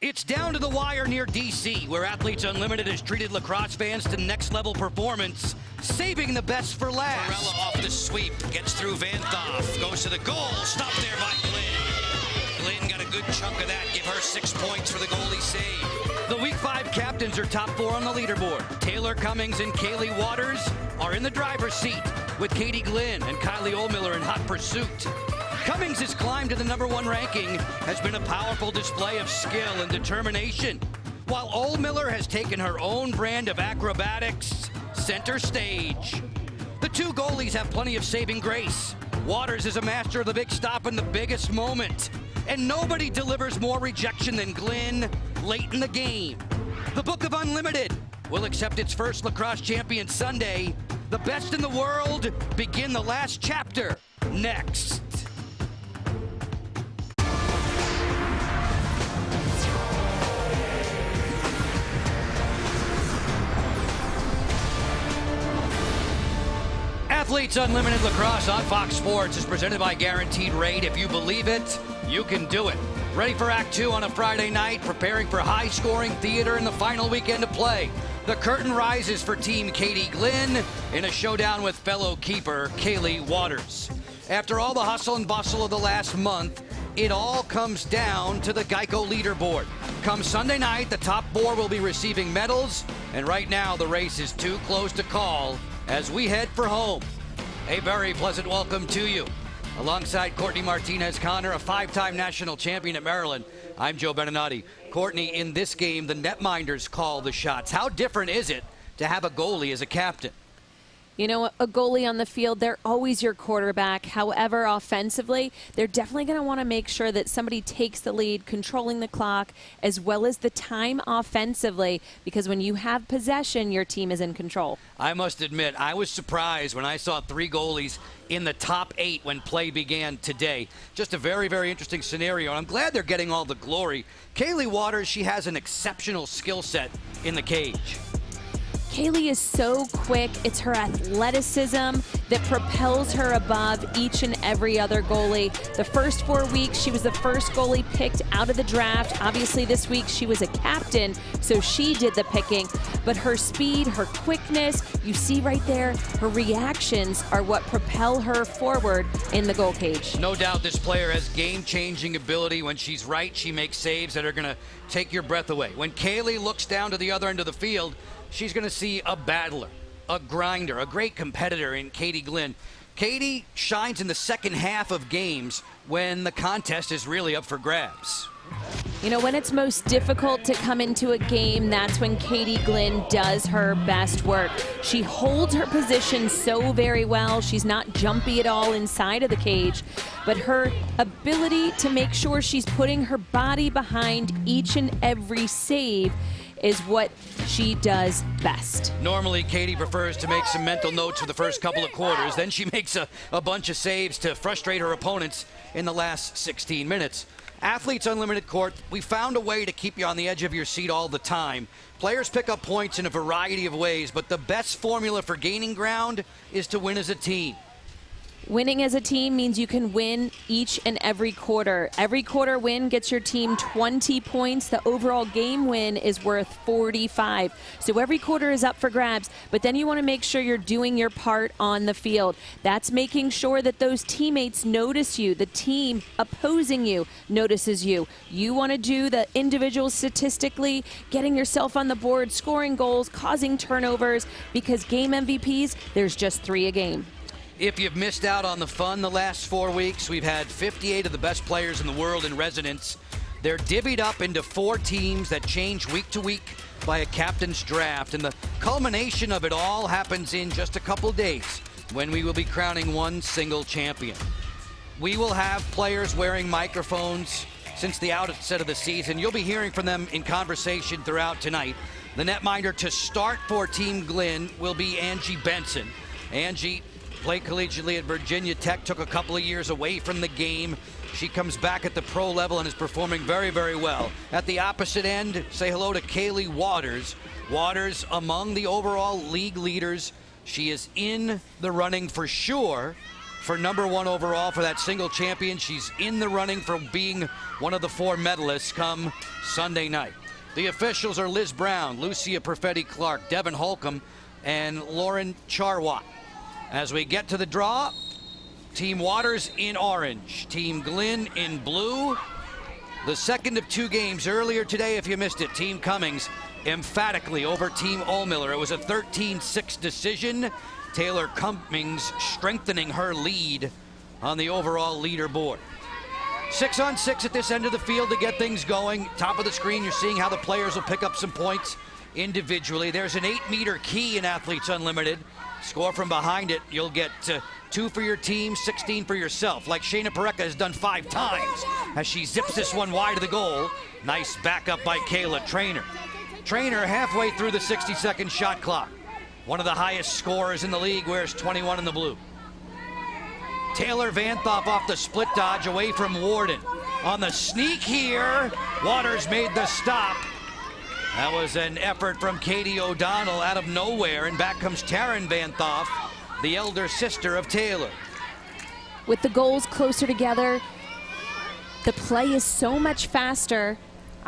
It's down to the wire near DC, where Athletes Unlimited has treated lacrosse fans to next-level performance, saving the best for last. Varela off the sweep, gets through Van Thoff, goes to the goal, stopped there by Glynn. Glynn got a good chunk of that, give her 6 points for the goalie save. The Week 5 captains are top 4 on the leaderboard. Taylor Cummings and Kaylee Waters are in the driver's seat, with Katie Glynn and Kylie Ohlmiller in hot pursuit. Cummings' climb to the #1 ranking has been a powerful display of skill and determination, while Ohlmiller has taken her own brand of acrobatics center stage. The two goalies have plenty of saving grace. Waters is a master of the big stop in the biggest moment, and nobody delivers more rejection than Glynn late in the game. The Book of Unlimited will accept its first lacrosse champion Sunday. The best in the world begin the last chapter next. Athletes Unlimited Lacrosse on Fox Sports is presented by Guaranteed Rate. If you believe it, you can do it. Ready for Act 2 on a Friday night, preparing for high-scoring theater in the final weekend of play. The curtain rises for Team Katie Glynn in a showdown with fellow keeper Kaylee Waters. After all the hustle and bustle of the last month, it all comes down to the Geico leaderboard. Come Sunday night, the top 4 will be receiving medals, and right now the race is too close to call as we head for home. A very pleasant welcome to you. Alongside Courtney Martinez-Connor, a 5-time national champion at Maryland, I'm Joe Beninati. Courtney, in this game, the netminders call the shots. How different is it to have a goalie as a captain? You know, a goalie on the field, they're always your quarterback. However, offensively, they're definitely going to want to make sure that somebody takes the lead, controlling the clock, as well as the time offensively, because when you have possession, your team is in control. I must admit, I was surprised when I saw 3 goalies in the top 8 when play began today. Just a very, very interesting scenario, and I'm glad they're getting all the glory. Kaylee Waters, she has an exceptional skill set in the cage. Kaylee is so quick. It's her athleticism that propels her above each and every other goalie. The first 4 weeks, she was the first goalie picked out of the draft. Obviously, this week she was a captain, so she did the picking. But her speed, her quickness, you see right there, her reactions are what propel her forward in the goal cage. No doubt this player has game-changing ability. When she's right, she makes saves that are going to take your breath away. When Kaylee looks down to the other end of the field, she's going to see a battler, a grinder, a great competitor in Katie Glynn. Katie shines in the second half of games when the contest is really up for grabs. You know, when it's most difficult to come into a game, that's when Katie Glynn does her best work. She holds her position so very well. She's not jumpy at all inside of the cage, but her ability to make sure she's putting her body behind each and every save is what she does best. Normally, Katie prefers to make some mental notes for the first couple of quarters. Then she makes a bunch of saves to frustrate her opponents in the last 16 minutes. Athletes Unlimited Court, we found a way to keep you on the edge of your seat all the time. Players pick up points in a variety of ways, but the best formula for gaining ground is to win as a team. Winning as a team means you can win each and every quarter. Every quarter win gets your team 20 points. The overall game win is worth 45. So every quarter is up for grabs, but then you want to make sure you're doing your part on the field. That's making sure that those teammates notice you. The team opposing you notices you. You want to do the individual statistically, getting yourself on the board, scoring goals, causing turnovers, because game MVPs, there's just 3 a game. If you've missed out on the fun the last 4 weeks, we've had 58 of the best players in the world in residence. They're divvied up into 4 teams that change week to week by a captain's draft, and the culmination of it all happens in just a couple days when we will be crowning one single champion. We will have players wearing microphones since the outset of the season. You'll be hearing from them in conversation throughout tonight. The netminder to start for Team Glynn will be Angie Benson. Angie played collegiately at Virginia Tech, took a couple of years away from the game. She comes back at the pro level and is performing very, very well. At the opposite end, say hello to Kaylee Waters. Waters among the overall league leaders. She is in the running for sure for #1 overall for that single champion. She's in the running for being one of the 4 medalists come Sunday night. The officials are Liz Brown, Lucia Perfetti-Clark, Devin Holcomb, and Lauren Charwat. As we get to the draw, Team Waters in orange, Team Glynn in blue. The second of 2 games earlier today, if you missed it, Team Cummings emphatically over Team Ohlmiller. It was a 13-6 decision. Taylor Cummings strengthening her lead on the overall leaderboard. 6-on-6 at this end of the field to get things going. Top of the screen, you're seeing how the players will pick up some points individually. There's an 8-meter key in Athletes Unlimited. Score from behind it, you'll get 2 for your team, 16 for yourself, like Shayna Parecka has done 5 times as she zips this one wide of the goal. Nice backup by Kayla Trainer. Trainer halfway through the 60-second shot clock. One of the highest scorers in the league, wears 21 in the blue. Taylor Vanthoff off the split dodge away from Warden. On the sneak here, Waters made the stop. That was an effort from Katie O'Donnell out of nowhere, and back comes Taryn Vanthoff, the elder sister of Taylor. With the goals closer together, the play is so much faster.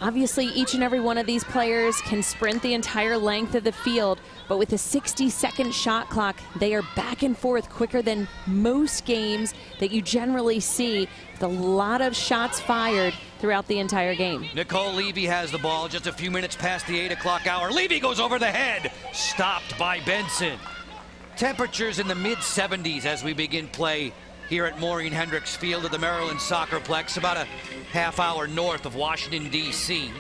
Obviously, each and every one of these players can sprint the entire length of the field, but with a 60-second shot clock, they are back and forth quicker than most games that you generally see, with a lot of shots fired throughout the entire game. Nicole Levy has the ball just a few minutes past the 8 o'clock hour. Levy goes over the head, stopped by Benson. Temperatures in the mid-70s as we begin play here at Maureen Hendricks Field at the Maryland Soccerplex, about a half-hour north of Washington, D.C.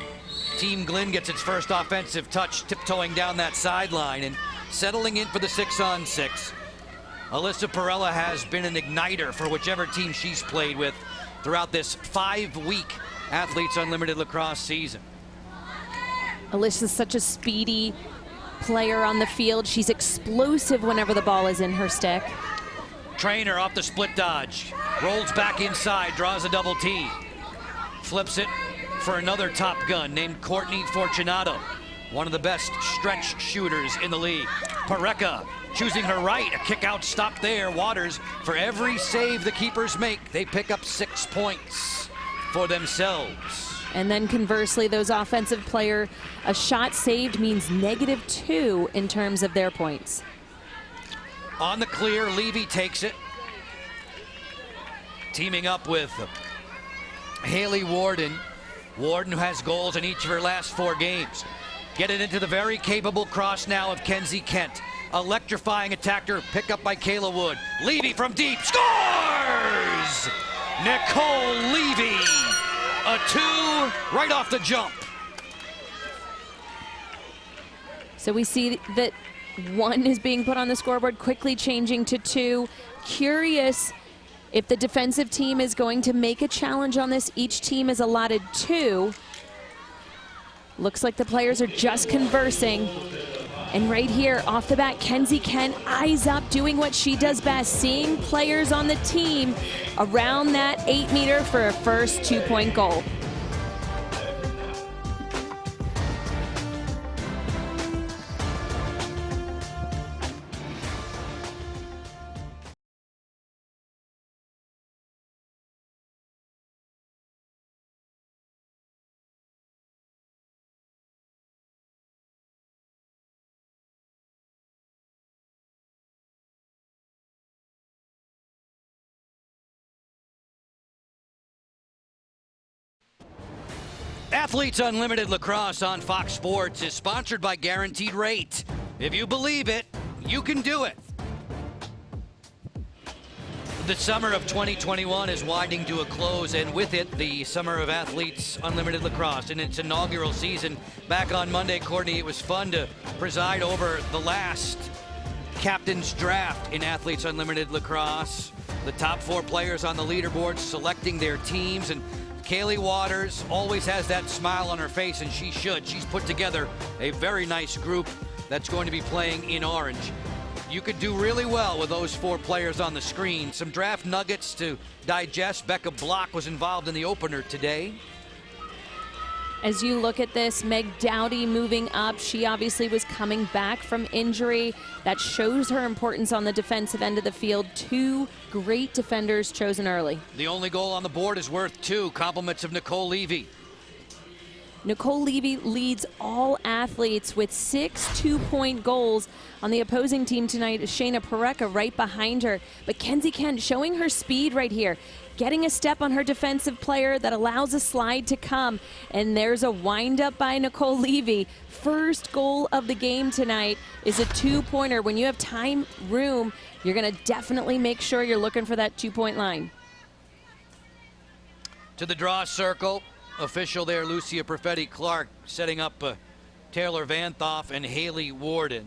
Team Glynn gets its first offensive touch, tiptoeing down that sideline and settling in for the 6-on-6. Alyssa Perella has been an igniter for whichever team she's played with throughout this 5-week Athletes Unlimited lacrosse season. Alyssa's such a speedy player on the field. She's explosive whenever the ball is in her stick. Trainer off the split dodge, rolls back inside, draws a double T. Flips it for another top gun named Courtney Fortunato, one of the best stretch shooters in the league. Parecka choosing her right, a kick out stop there. Waters, for every save the keepers make, they pick up 6 points for themselves. And then conversely, those offensive player, a shot saved means -2 in terms of their points. On the clear, Levy takes it. Teaming up with Haley Warden. Warden, who has goals in each of her last 4 games. Get it into the very capable cross now of Kenzie Kent. Electrifying attacker, pick up by Kayla Wood. Levy from deep, scores! Nicole Levy, a 2 right off the jump. So we see that 1 is being put on the scoreboard, quickly changing to 2. Curious if the defensive team is going to make a challenge on this. Each team is allotted 2. Looks like the players are just conversing. And right here, off the bat, Kenzie Kent, eyes up, doing what she does best, seeing players on the team around that 8-meter for a first 2-point goal. Athletes Unlimited Lacrosse on Fox Sports is sponsored by Guaranteed Rate. If you believe it, you can do it. The summer of 2021 is winding to a close, and with it, the summer of Athletes Unlimited Lacrosse in its inaugural season. Back on Monday, Courtney, it was fun to preside over the last captain's draft in Athletes Unlimited Lacrosse. The top 4 players on the leaderboard selecting their teams, and Kaylee Waters always has that smile on her face, and she should. She's put together a very nice group that's going to be playing in orange. You could do really well with those 4 players on the screen. Some draft nuggets to digest. Becca Block was involved in the opener today. As you look at this, Meg Dowdy moving up. She obviously was coming back from injury. That shows her importance on the defensive end of the field. 2 great defenders chosen early. The only goal on the board is worth 2. Compliments of Nicole Levy. Nicole Levy leads all athletes with 6 2-point goals. On the opposing team tonight is Shayna Pareca right behind her. But Kenzie Kent showing her speed right here, getting a step on her defensive player that allows a slide to come. And there's a wind-up by Nicole Levy. First goal of the game tonight is a 2-pointer. When you have time, room, you're going to definitely make sure you're looking for that 2-point line. To the draw circle. Official there, Lucia Perfetti-Clark, setting up Taylor Vanthoff and Haley Warden.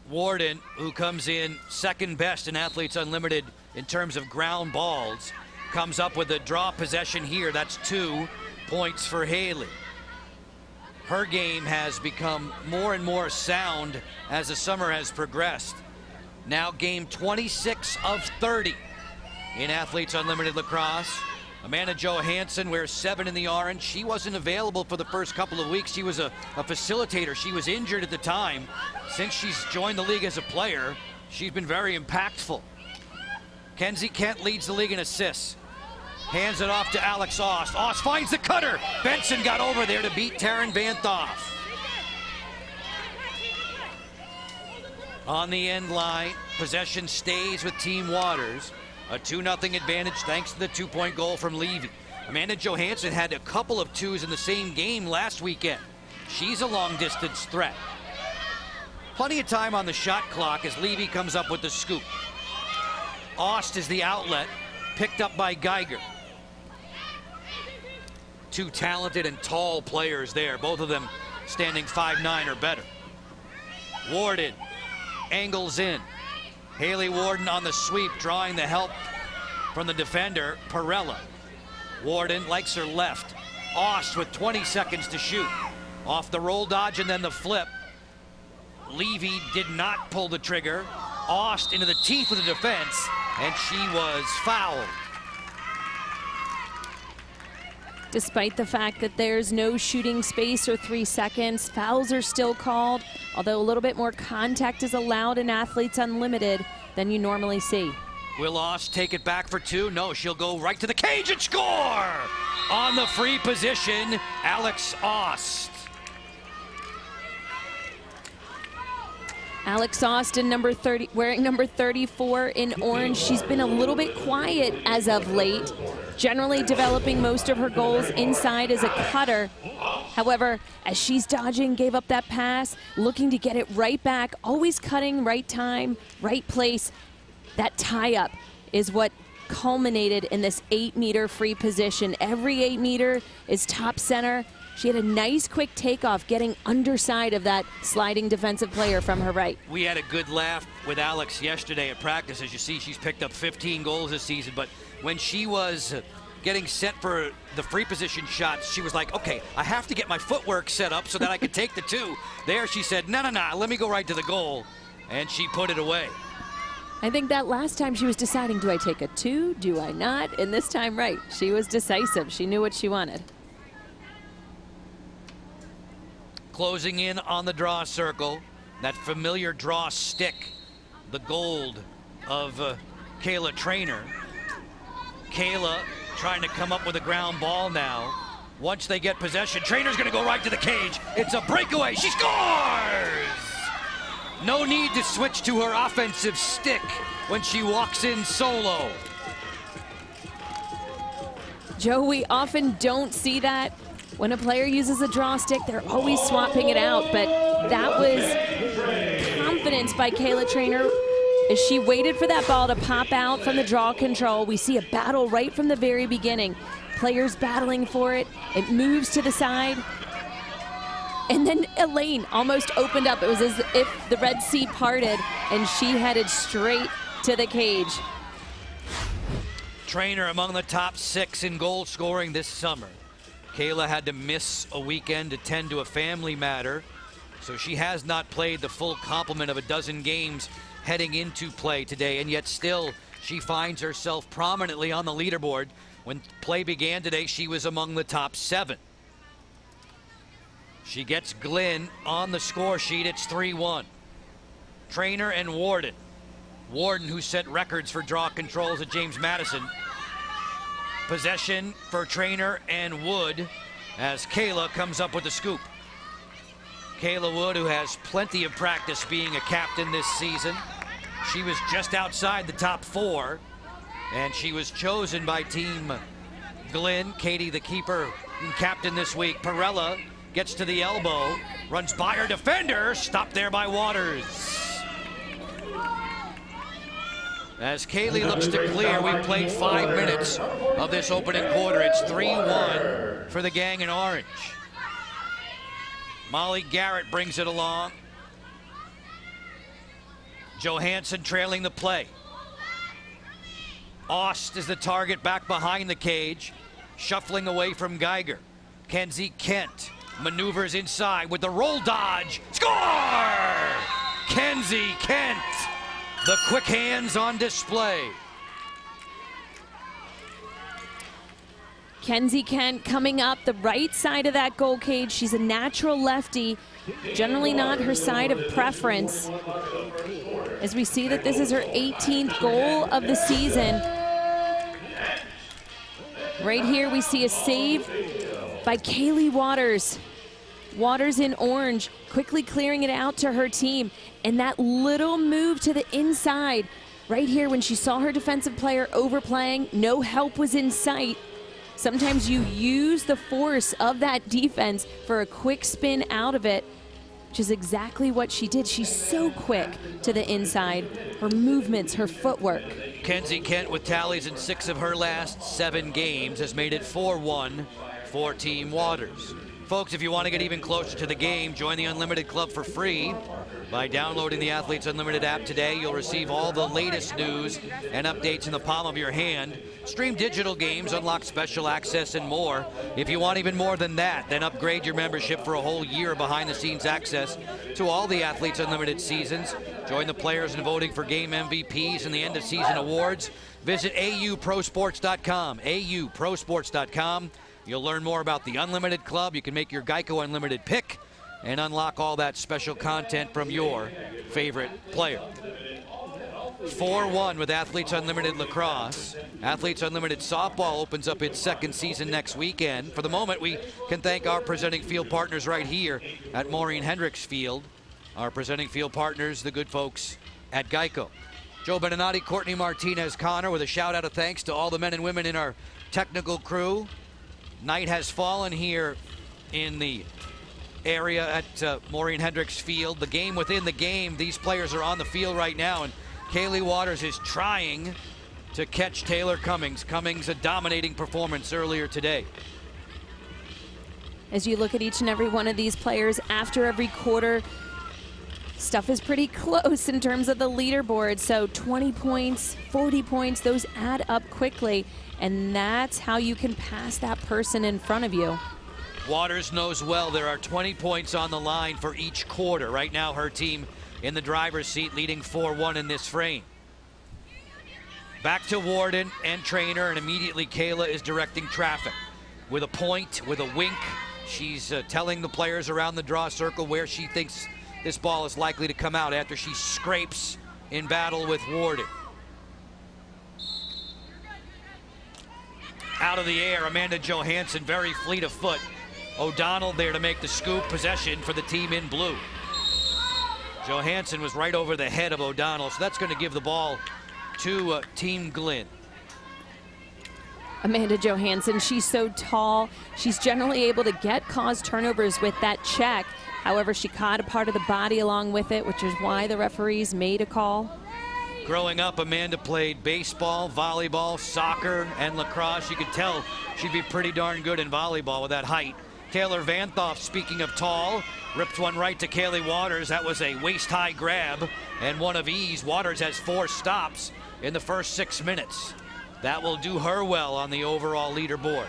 Warden, who comes in second best in Athletes Unlimited in terms of ground balls, comes up with a draw possession here. That's 2 points for Haley. Her game has become more and more sound as the summer has progressed. Now game 26 of 30 in Athletes Unlimited Lacrosse. Amanda Johansson wears 7 in the orange. She wasn't available for the first couple of weeks. She was a facilitator. She was injured at the time. Since she's joined the league as a player, she's been very impactful. Kenzie Kent leads the league in assists. Hands it off to Alex Ost. Ost finds the cutter. Benson got over there to beat Taryn Vanthoff. On the end line, possession stays with Team Waters. A 2-0 advantage thanks to the 2-point goal from Levy. Amanda Johansson had a couple of 2s in the same game last weekend. She's a long-distance threat. Plenty of time on the shot clock as Levy comes up with the scoop. Ost is the outlet, picked up by Geiger. 2 talented and tall players there, both of them standing 5'9" or better. Warden angles in. Haley Warden on the sweep, drawing the help from the defender, Perella. Warden likes her left. Ost with 20 seconds to shoot. Off the roll dodge and then the flip. Levy did not pull the trigger. Ost into the teeth of the defense, and she was fouled. Despite the fact that there's no shooting space or 3 seconds, fouls are still called, although a little bit more contact is allowed in Athletes Unlimited than you normally see. Will Ost take it back for 2? No, she'll go right to the cage and score! On the free position, Alex Ost. Alex Austin, number 30, wearing number 34 in orange. She's been a little bit quiet as of late, generally developing most of her goals inside as a cutter. However, as she's dodging, gave up that pass, looking to get it right back, always cutting, right time, right place. That tie-up is what culminated in this 8-meter free position. Every 8-meter is top center. She had a nice quick takeoff getting underside of that sliding defensive player from her right. We had a good laugh with Alex yesterday at practice. As you see, she's picked up 15 goals this season, but when she was getting set for the free position shots, she was like, okay, I have to get my footwork set up so that I can take the 2. There she said, no, let me go right to the goal, and she put it away. I think that last time she was deciding, do I take a 2, do I not? And this time, right, she was decisive. She knew what she wanted. Closing in on the draw circle, that familiar draw stick, the gold of Kayla Trainer. Kayla trying to come up with a ground ball now. Once they get possession, Trainer's gonna go right to the cage. It's a breakaway, she scores! No need to switch to her offensive stick when she walks in solo. Joe, we often don't see that. When a player uses a draw stick, they're always swapping it out, but that was confidence by Kayla Trainer as she waited for that ball to pop out from the draw control. We see a battle right from the very beginning. Players battling for it. It moves to the side. And then Elaine almost opened up. It was as if the Red Sea parted and she headed straight to the cage. Trainer among the top 6 in goal scoring this summer. Kayla had to miss a weekend to tend to a family matter, so she has not played the full complement of a dozen games heading into play today, and yet still she finds herself prominently on the leaderboard. When play began today, she was among the top 7. She gets Glynn on the score sheet. It's 3-1. Trainer and Warden. Warden, who set records for draw controls at James Madison. Possession for Trainer and Wood as Kayla comes up with the scoop. Kayla Wood, who has plenty of practice being a captain this season. She was just outside the top 4, and she was chosen by Team Glynn. Katie, the keeper and captain this week. Perella gets to the elbow, runs by her defender, stopped there by Waters. As Kaylee looks to clear, we've played 5 minutes of this opening quarter. It's 3-1 for the gang in orange. Molly Garrett brings it along. Johansson trailing the play. Ost is the target back behind the cage, shuffling away from Geiger. Kenzie Kent maneuvers inside with the roll dodge. Score! Kenzie Kent, the quick hands on display. Kenzie Kent coming up the right side of that goal cage. She's a natural lefty, generally not her side of preference. As we see that this is her 18th goal of the season. Right here we see a save by Kaylee Waters. Waters in orange, quickly clearing it out to her team. And that little move to the inside, right here when she saw her defensive player overplaying, no help was in sight. Sometimes you use the force of that defense for a quick spin out of it, which is exactly what she did. She's so quick to the inside. Her movements, her footwork. Kenzie Kent, with tallies in 6 of her last 7 games, has made it 4-1 for Team Waters. Folks, if you want to get even closer to the game, join the Unlimited Club for free. By downloading the Athletes Unlimited app today, you'll receive all the latest news and updates in the palm of your hand. Stream digital games, unlock special access, and more. If you want even more than that, then upgrade your membership for a whole year behind-the-scenes access to all the Athletes Unlimited seasons. Join the players in voting for game MVPs and the end-of-season awards. Visit auprosports.com, auprosports.com. You'll learn more about the Unlimited Club. You can make your Geico Unlimited pick and unlock all that special content from your favorite player. 4-1 with Athletes Unlimited Lacrosse. Athletes Unlimited Softball opens up its 2nd season next weekend. For the moment, we can thank our presenting field partners right here at Maureen Hendricks Field. Our presenting field partners, the good folks at Geico. Joe Beninati, Courtney Martinez, Connor, with a shout out of thanks to all the men and women in our technical crew. Night has fallen here in the area at Maureen Hendricks Field. The game within the game. These players are on the field right now, and Kaylee Waters is trying to catch Taylor Cummings. Cummings, a dominating performance earlier today. As you look at each and every one of these players after every quarter, stuff is pretty close in terms of the leaderboard. So 20 points, 40 points, those add up quickly. And that's how you can pass that person in front of you. Waters knows well there are 20 points on the line for each quarter. Right now, her team in the driver's seat, leading 4-1 in this frame. Back to Warden and Trainer, and immediately Kayla is directing traffic. With a point, with a wink, she's telling the players around the draw circle where she thinks this ball is likely to come out after she scrapes in battle with Warden. Out of the air, Amanda Johansson, very fleet of foot. O'Donnell there to make the scoop. Possession for the team in blue. Johansson was right over the head of O'Donnell, so that's going to give the ball to Team Glynn. Amanda Johansson, she's so tall. She's generally able to cause turnovers with that check. However, she caught a part of the body along with it, which is why the referees made a call. Growing up, Amanda played baseball, volleyball, soccer, and lacrosse. You could tell she'd be pretty darn good in volleyball with that height. Taylor Vanthoff, speaking of tall, ripped one right to Kaylee Waters. That was a waist-high grab and one of ease. Waters has 4 stops in the first 6 minutes. That will do her well on the overall leaderboard.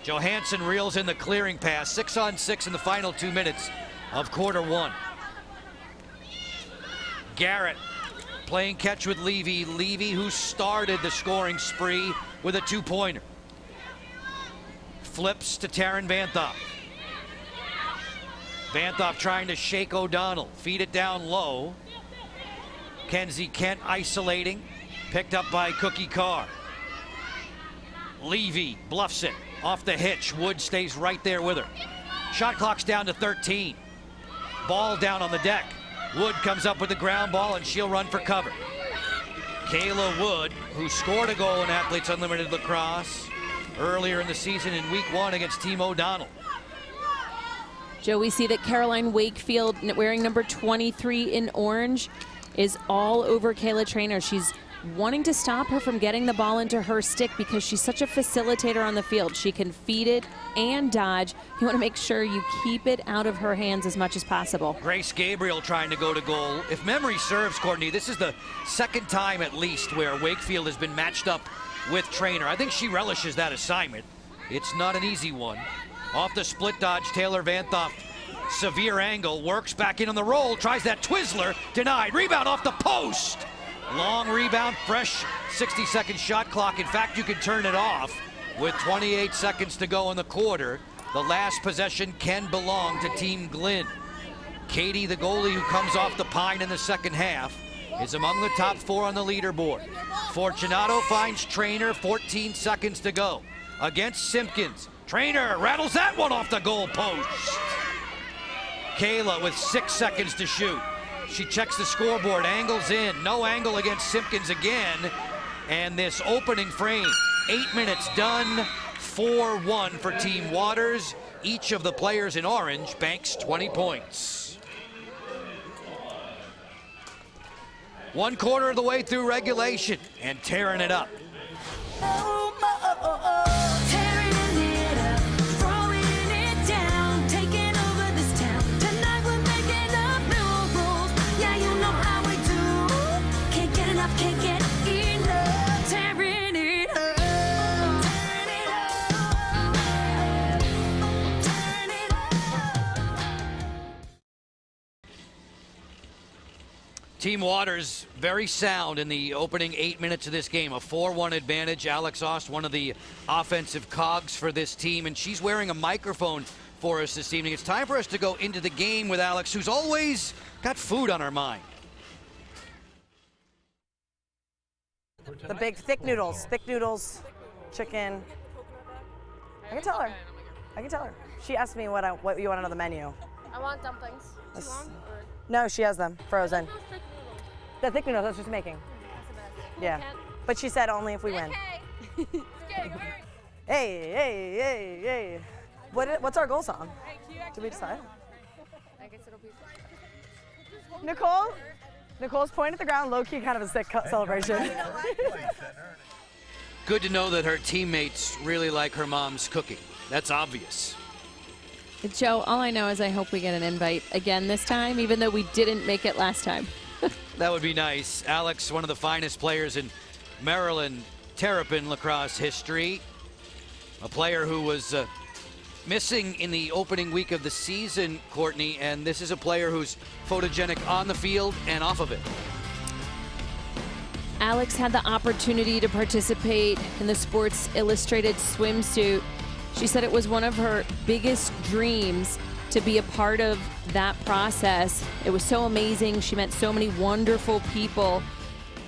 Johansson reels in the clearing pass. 6-on-6 in the final 2 minutes of quarter 1. Garrett playing catch with Levy. Levy, who started the scoring spree with a 2-pointer. Flips to Taryn Vanthoff. Vanthoff trying to shake O'Donnell. Feed it down low. Kenzie Kent isolating. Picked up by Cookie Carr. Levy bluffs it. Off the hitch. Wood stays right there with her. Shot clock's down to 13. Ball down on the deck. Wood comes up with the ground ball and she'll run for cover. Kayla Wood, who scored a goal in Athletes Unlimited Lacrosse earlier in the season in week 1 against Team O'Donnell. Joe, we see that Caroline Wakefield, wearing number 23 in orange, is all over Kayla Trainer. She's wanting to stop her from getting the ball into her stick because she's such a facilitator on the field. She can feed it and dodge. You want to make sure you keep it out of her hands as much as possible. Grace Gabriel trying to go to goal. If memory serves, Courtney, this is the second time at least where Wakefield has been matched up with Trainer. I think she relishes that assignment. It's not an easy one. Off the split dodge, Taylor Vanthoff, severe angle, works back in on the roll, tries that Twizzler, denied. Rebound off the post. Long rebound, fresh 60-second shot clock. In fact, you can turn it off with 28 seconds to go in the quarter. The last possession can belong to Team Glynn. Katie, the goalie who comes off the pine in the second half, is among the top 4 on the leaderboard. Fortunato finds Trainer, 14 seconds to go. Against Simpkins. Trainer rattles that one off the goal post. Kayla with 6 seconds to shoot. She checks the scoreboard, angles in, no angle against Simpkins again. And this opening frame, 8 minutes done, 4-1 for Team Waters. Each of the players in orange banks 20 points. 1/4 of the way through regulation and tearing it up. Team Waters very sound in the opening 8 minutes of this game. A 4-1 advantage. Alex Ost, one of the offensive cogs for this team, and she's wearing a microphone for us this evening. It's time for us to go into the game with Alex, who's always got food on her mind. The big thick noodles, chicken. I can tell her. She asked me what you want on the menu. I want dumplings. Too long? Or? No, she has them frozen. The thick noodles I was just making. That's the best. Yeah, but she said only if we win. Hey. What's our goal song? Did we decide? I guess it'll be. Nicole's pointing at the ground, low-key, kind of a sick celebration. Good to know that her teammates really like her mom's cooking. That's obvious. Joe, all I know is I hope we get an invite again this time, even though we didn't make it last time. That would be nice. Alex, one of the finest players in Maryland Terrapin lacrosse history. A player who was missing in the opening week of the season, Courtney, and this is a player who's photogenic on the field and off of it. Alex had the opportunity to participate in the Sports Illustrated swimsuit. She said it was one of her biggest dreams to be a part of that process. It was so amazing. She met so many wonderful people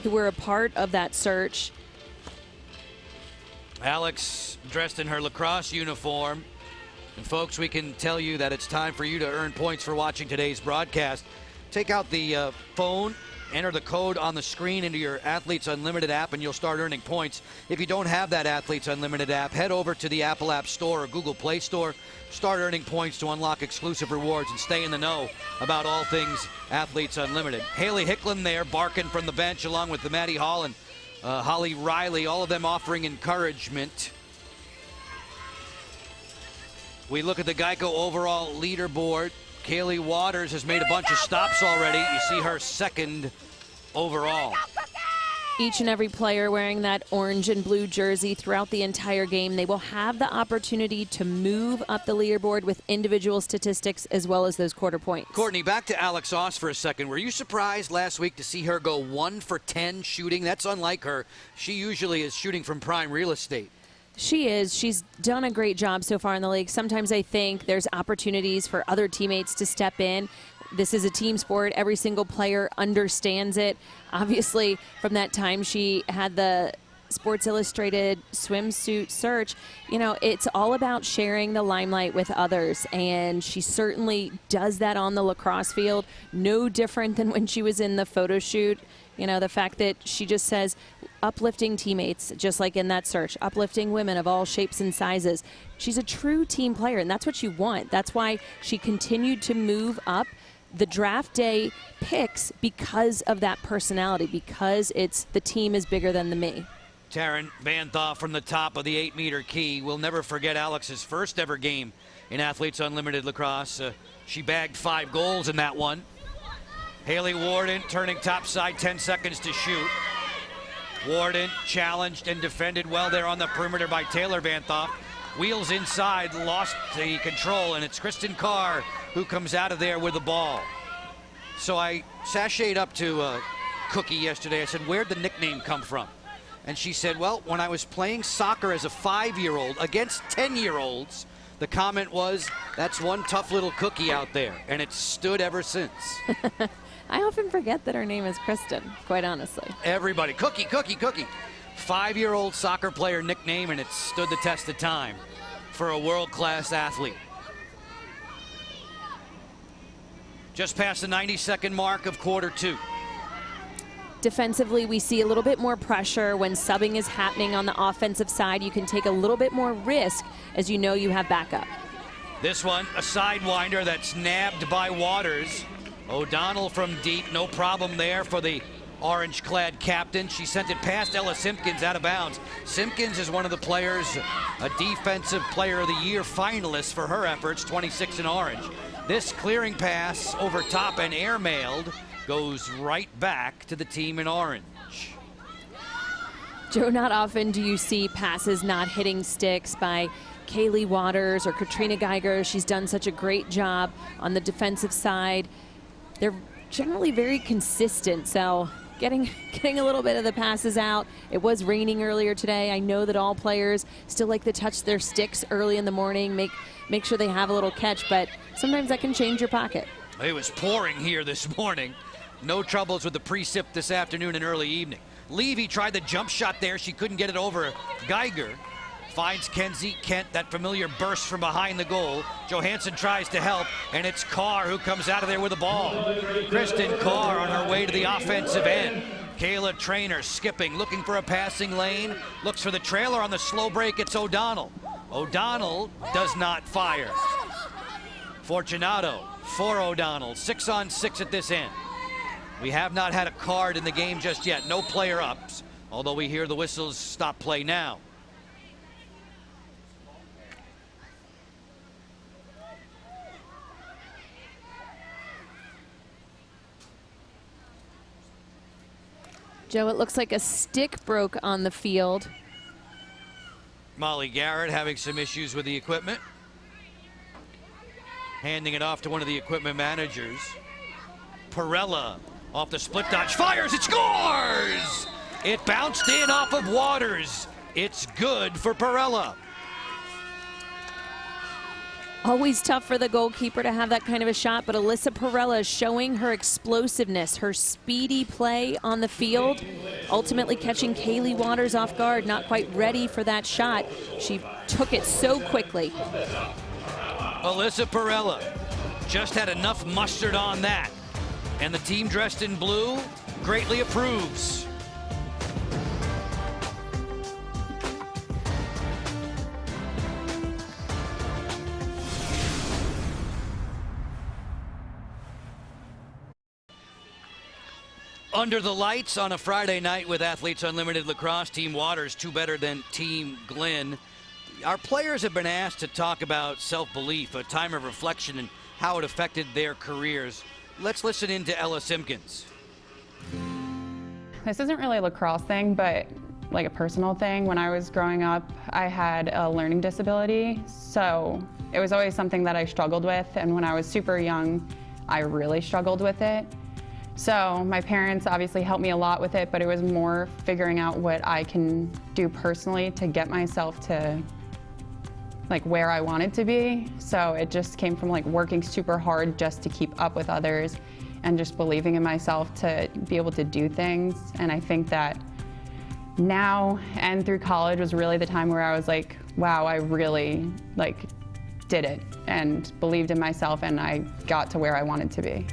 who were a part of that search. Alex dressed in her lacrosse uniform. And folks, we can tell you that it's time for you to earn points for watching today's broadcast. Take out the phone, enter the code on the screen into your Athletes Unlimited app, and you'll start earning points. If you don't have that Athletes Unlimited app, head over to the Apple App Store or Google Play Store. Start earning points to unlock exclusive rewards and stay in the know about all things Athletes Unlimited. Haley Hicklin there barking from the bench along with the Maddie Hall and Holly Riley, all of them offering encouragement. We look at the Geico overall leaderboard. Kaylee Waters has made a bunch of stops already. You see her second overall. Each and every player wearing that orange and blue jersey throughout the entire game, they will have the opportunity to move up the leaderboard with individual statistics as well as those quarter points. Courtney, back to Alex Ost for a second. Were you surprised last week to see her go 1 for 10 shooting? That's unlike her. She usually is shooting from prime real estate. She is. She's done a great job so far in the league. Sometimes I think there's opportunities for other teammates to step in. This is a team sport. Every single player understands it. Obviously, from that time she had the Sports Illustrated swimsuit search, you know, it's all about sharing the limelight with others, and she certainly does that on the lacrosse field. No different than when she was in the photo shoot. You know, the fact that she just says uplifting teammates, just like in that search, uplifting women of all shapes and sizes. She's a true team player, and that's what you want. That's why she continued to move up the draft day picks, because of that personality, because it's the team is bigger than the me. Taryn Vanthof from the top of the 8-meter key. We'll never forget Alex's first ever game in Athletes Unlimited Lacrosse. She bagged 5 goals in that one. Haley Warden turning topside, 10 seconds to shoot. Warden challenged and defended well there on the perimeter by Taylor Vanthof. Wheels inside, lost the control, and it's Kristen Carr who comes out of there with the ball. So I sashayed up to Cookie yesterday. I said, where'd the nickname come from? And she said, well, when I was playing soccer as a 5-year-old against 10-year-olds, the comment was, that's one tough little cookie out there. And it's stood ever since. I often forget that her name is Kristen, quite honestly. Everybody, Cookie, Cookie, Cookie. 5-year-old soccer player nickname, and it's stood the test of time for a world-class athlete. Just past the 90-second mark of quarter 2. Defensively, we see a little bit more pressure when subbing is happening on the offensive side. You can take a little bit more risk as you know you have backup. This one, a sidewinder that's nabbed by Waters. O'Donnell from deep, no problem there for the orange-clad captain. She sent it past Ella Simpkins out of bounds. Simpkins is one of the players, a Defensive Player of the Year finalist for her efforts, 26 in orange. This clearing pass over top and airmailed goes right back to the team in orange. Joe, not often do you see passes not hitting sticks by Kaylee Waters or Katrina Geiger. She's done such a great job on the defensive side. They're generally very consistent, so getting a little bit of the passes out. It was raining earlier today. I know that all players still like to touch their sticks early in the morning, make sure they have a little catch, but sometimes that can change your pocket. It was pouring here this morning. No troubles with the precip this afternoon and early evening. Levy tried the jump shot there. She couldn't get it over Geiger. Finds Kenzie Kent, that familiar burst from behind the goal. Johansson tries to help, and it's Carr who comes out of there with the ball. Kristen Carr on her way to the offensive end. Kayla Trainer skipping, looking for a passing lane. Looks for the trailer on the slow break. It's O'Donnell. O'Donnell does not fire. Fortunato for O'Donnell. 6-on-6 at this end. We have not had a card in the game just yet. No player ups, although we hear the whistles stop play now. Joe, it looks like a stick broke on the field. Molly Garrett having some issues with the equipment. Handing it off to one of the equipment managers. Perella off the split dodge, fires, it scores! It bounced in off of Waters. It's good for Perella. Always tough for the goalkeeper to have that kind of a shot, but Alyssa Perella is showing her explosiveness, her speedy play on the field, ultimately catching Kaylee Waters off guard, not quite ready for that shot. She took it so quickly. Alyssa Perella just had enough mustard on that, and the team dressed in blue greatly approves. Under the lights on a Friday night with Athletes Unlimited Lacrosse, Team Waters 2 better than Team Glenn. Our players have been asked to talk about self-belief, a time of reflection, and how it affected their careers. Let's listen in to Ella Simpkins. This isn't really a lacrosse thing, but like a personal thing. When I was growing up, I had a learning disability, so it was always something that I struggled with, and when I was super young, I really struggled with it. So my parents obviously helped me a lot with it, but it was more figuring out what I can do personally to get myself to like where I wanted to be. So it just came from like working super hard just to keep up with others and just believing in myself to be able to do things. And I think that now and through college was really the time where I was like, wow, I really like did it and believed in myself, and I got to where I wanted to be.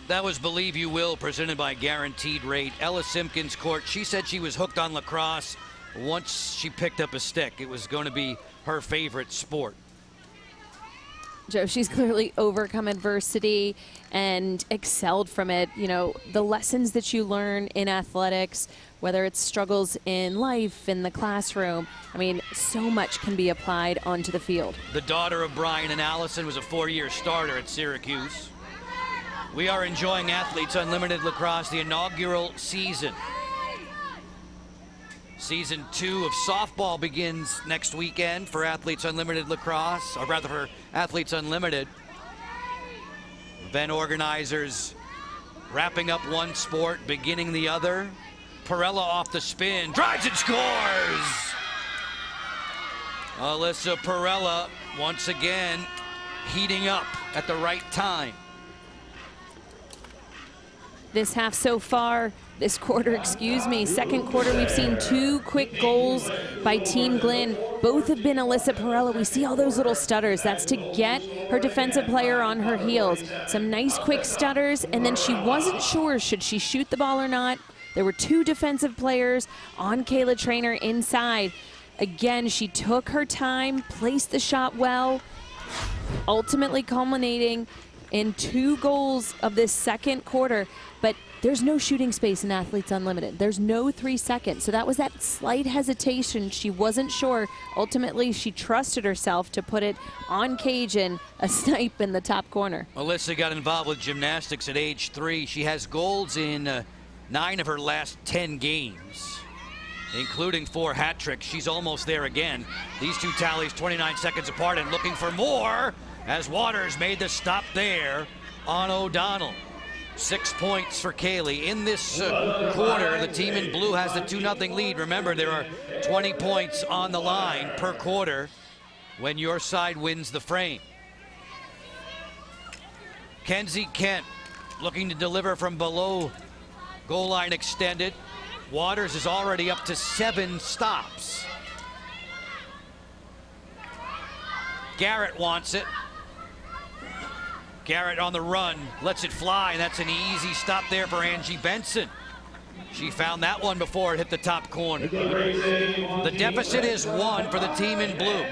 That was Believe You Will, presented by Guaranteed Rate. Ella Simpkins court, she said she was hooked on lacrosse once she picked up a stick. It was going to be her favorite sport. Joe, she's clearly overcome adversity and excelled from it. You know, the lessons that you learn in athletics, whether it's struggles in life, in the classroom, I mean, so much can be applied onto the field. The daughter of Brian and Allison was a 4-year starter at Syracuse. We are enjoying Athletes Unlimited Lacrosse, the inaugural season. Season 2 of softball begins next weekend for Athletes Unlimited Lacrosse, or rather for Athletes Unlimited. Event organizers wrapping up one sport, beginning the other. Perella off the spin, drives and scores! Alyssa Perella once again heating up at the right time. This half so far, this quarter, excuse me, second quarter, we've seen 2 quick goals by Team Glenn. Both have been Alyssa Perella. We see all those little stutters. That's to get her defensive player on her heels. Some nice quick stutters, and then she wasn't sure should she shoot the ball or not. There were 2 defensive players on Kayla Trainer inside. Again, she took her time, placed the shot well, ultimately culminating in 2 goals of this second quarter. But there's no shooting space in Athletes Unlimited. There's no 3 seconds. So that was that slight hesitation. She wasn't sure. Ultimately, she trusted herself to put it on cage and a snipe in the top corner. Alyssa got involved with gymnastics at age 3. She has golds in 9 of her last 10 games, including 4 hat tricks. She's almost there again. These 2 tallies 29 seconds apart and looking for more as Waters made the stop there on O'Donnell. 6 points for Kaylee. In this quarter, the team in blue has the 2-0 lead. Remember, there are 20 points on the line per quarter when your side wins the frame. Kenzie Kent looking to deliver from below goal line extended. Waters is already up to 7 stops. Garrett wants it. Garrett on the run, lets it fly, and that's an easy stop there for Angie Benson. She found that one before it hit the top corner. The deficit is 1 for the team in blue.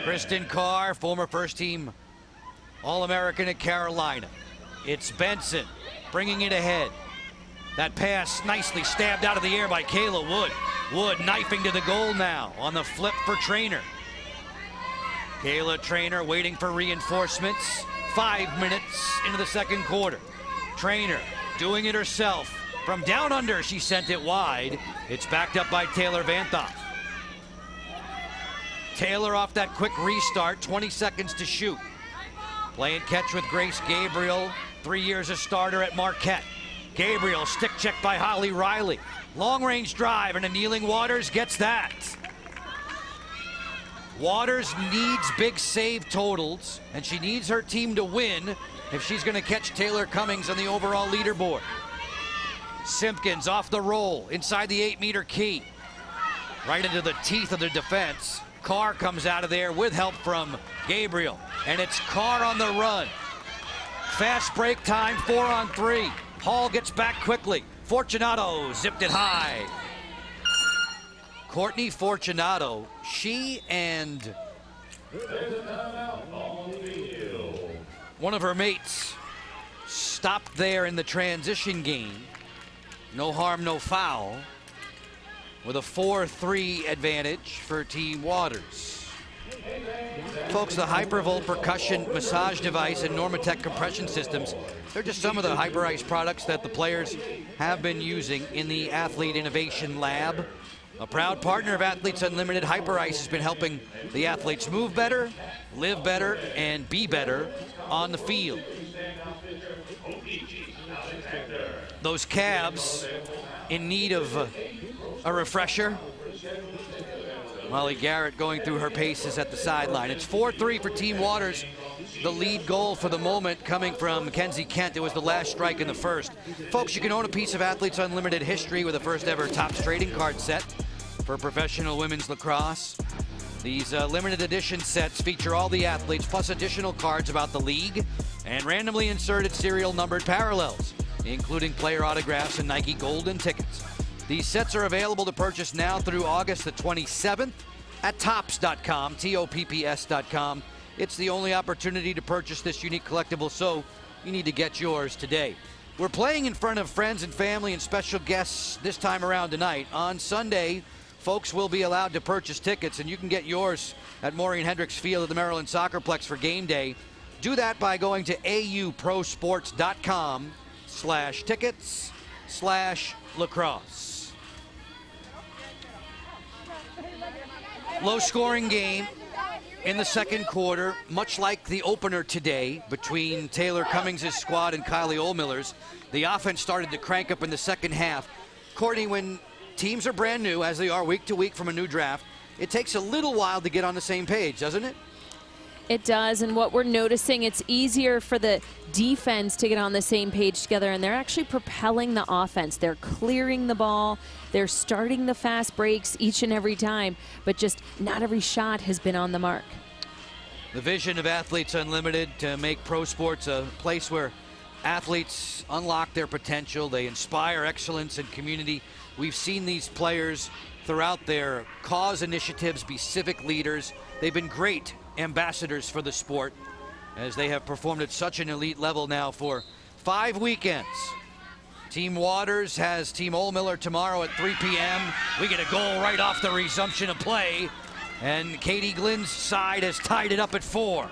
Kristen Carr, former first team All-American at Carolina. It's Benson bringing it ahead. That pass nicely stabbed out of the air by Kayla Wood. Wood knifing to the goal now on the flip for Trainer. Kayla Trainer waiting for reinforcements. 5 minutes into the second quarter. Trainer doing it herself. From down under, she sent it wide. It's backed up by Taylor Vanthoff. Taylor off that quick restart, 20 seconds to shoot. Playing catch with Grace Gabriel, 3 years a starter at Marquette. Gabriel, stick check by Holly Riley. Long range drive, and a kneeling Waters gets that. Waters needs big save totals, and she needs her team to win if she's going to catch Taylor Cummings on the overall leaderboard. Simpkins off the roll, inside the 8-meter key. Right into the teeth of the defense. Carr comes out of there with help from Gabriel, and it's Carr on the run. Fast break time, 4-on-3. Hall gets back quickly. Fortunato zipped it high. Courtney Fortunato, she and one of her mates stopped there in the transition game. No harm, no foul, with a 4-3 advantage for Team Waters. Folks, the Hypervolt percussion massage device and Normatec compression systems, they're just some of the HyperIce products that the players have been using in the Athlete Innovation Lab. A proud partner of Athletes Unlimited, HyperIce has been helping the athletes move better, live better, and be better on the field. those calves in need of a refresher. Molly Garrett going through her paces at the sideline. It's 4-3 for Team Waters. The lead goal for the moment coming from Mackenzie Kent. It was the last strike in the first. Folks, you can own a piece of Athletes Unlimited history with the first ever Topps trading card set for professional women's lacrosse. These limited edition sets feature all the athletes plus additional cards about the league and randomly inserted serial numbered parallels, including player autographs and Nike Golden tickets. These sets are available to purchase now through August the 27th at Topps.com, Topps.com. It's the only opportunity to purchase this unique collectible, so you need to get yours today. We're playing in front of friends and family and special guests this time around tonight. On Sunday, folks will be allowed to purchase tickets, and you can get yours at Maureen Hendricks Field at the Maryland Soccerplex for game day. Do that by going to auprosports.com/tickets/lacrosse. Low scoring game in the second quarter, much like the opener today between Taylor Cummings' squad and Kylie Ohlmiller's. The offense started to crank up in the second half. Courtney, when teams are brand new, as they are week to week from a new draft, it takes a little while to get on the same page, doesn't it? It does, and what we're noticing, it's easier for the defense to get on the same page together, and they're actually propelling the offense. They're clearing the ball, they're starting the fast breaks each and every time, but just not every shot has been on the mark. The vision of Athletes Unlimited to make pro sports a place where athletes unlock their potential, they inspire excellence and community. We've seen these players throughout their cause initiatives be civic leaders. They've been great ambassadors for the sport as they have performed at such an elite level now for 5 weekends. Team Waters has Team Ohlmiller tomorrow at 3 p.m. We get a goal right off the resumption of play, and Katie Glenn's side has tied it up at 4.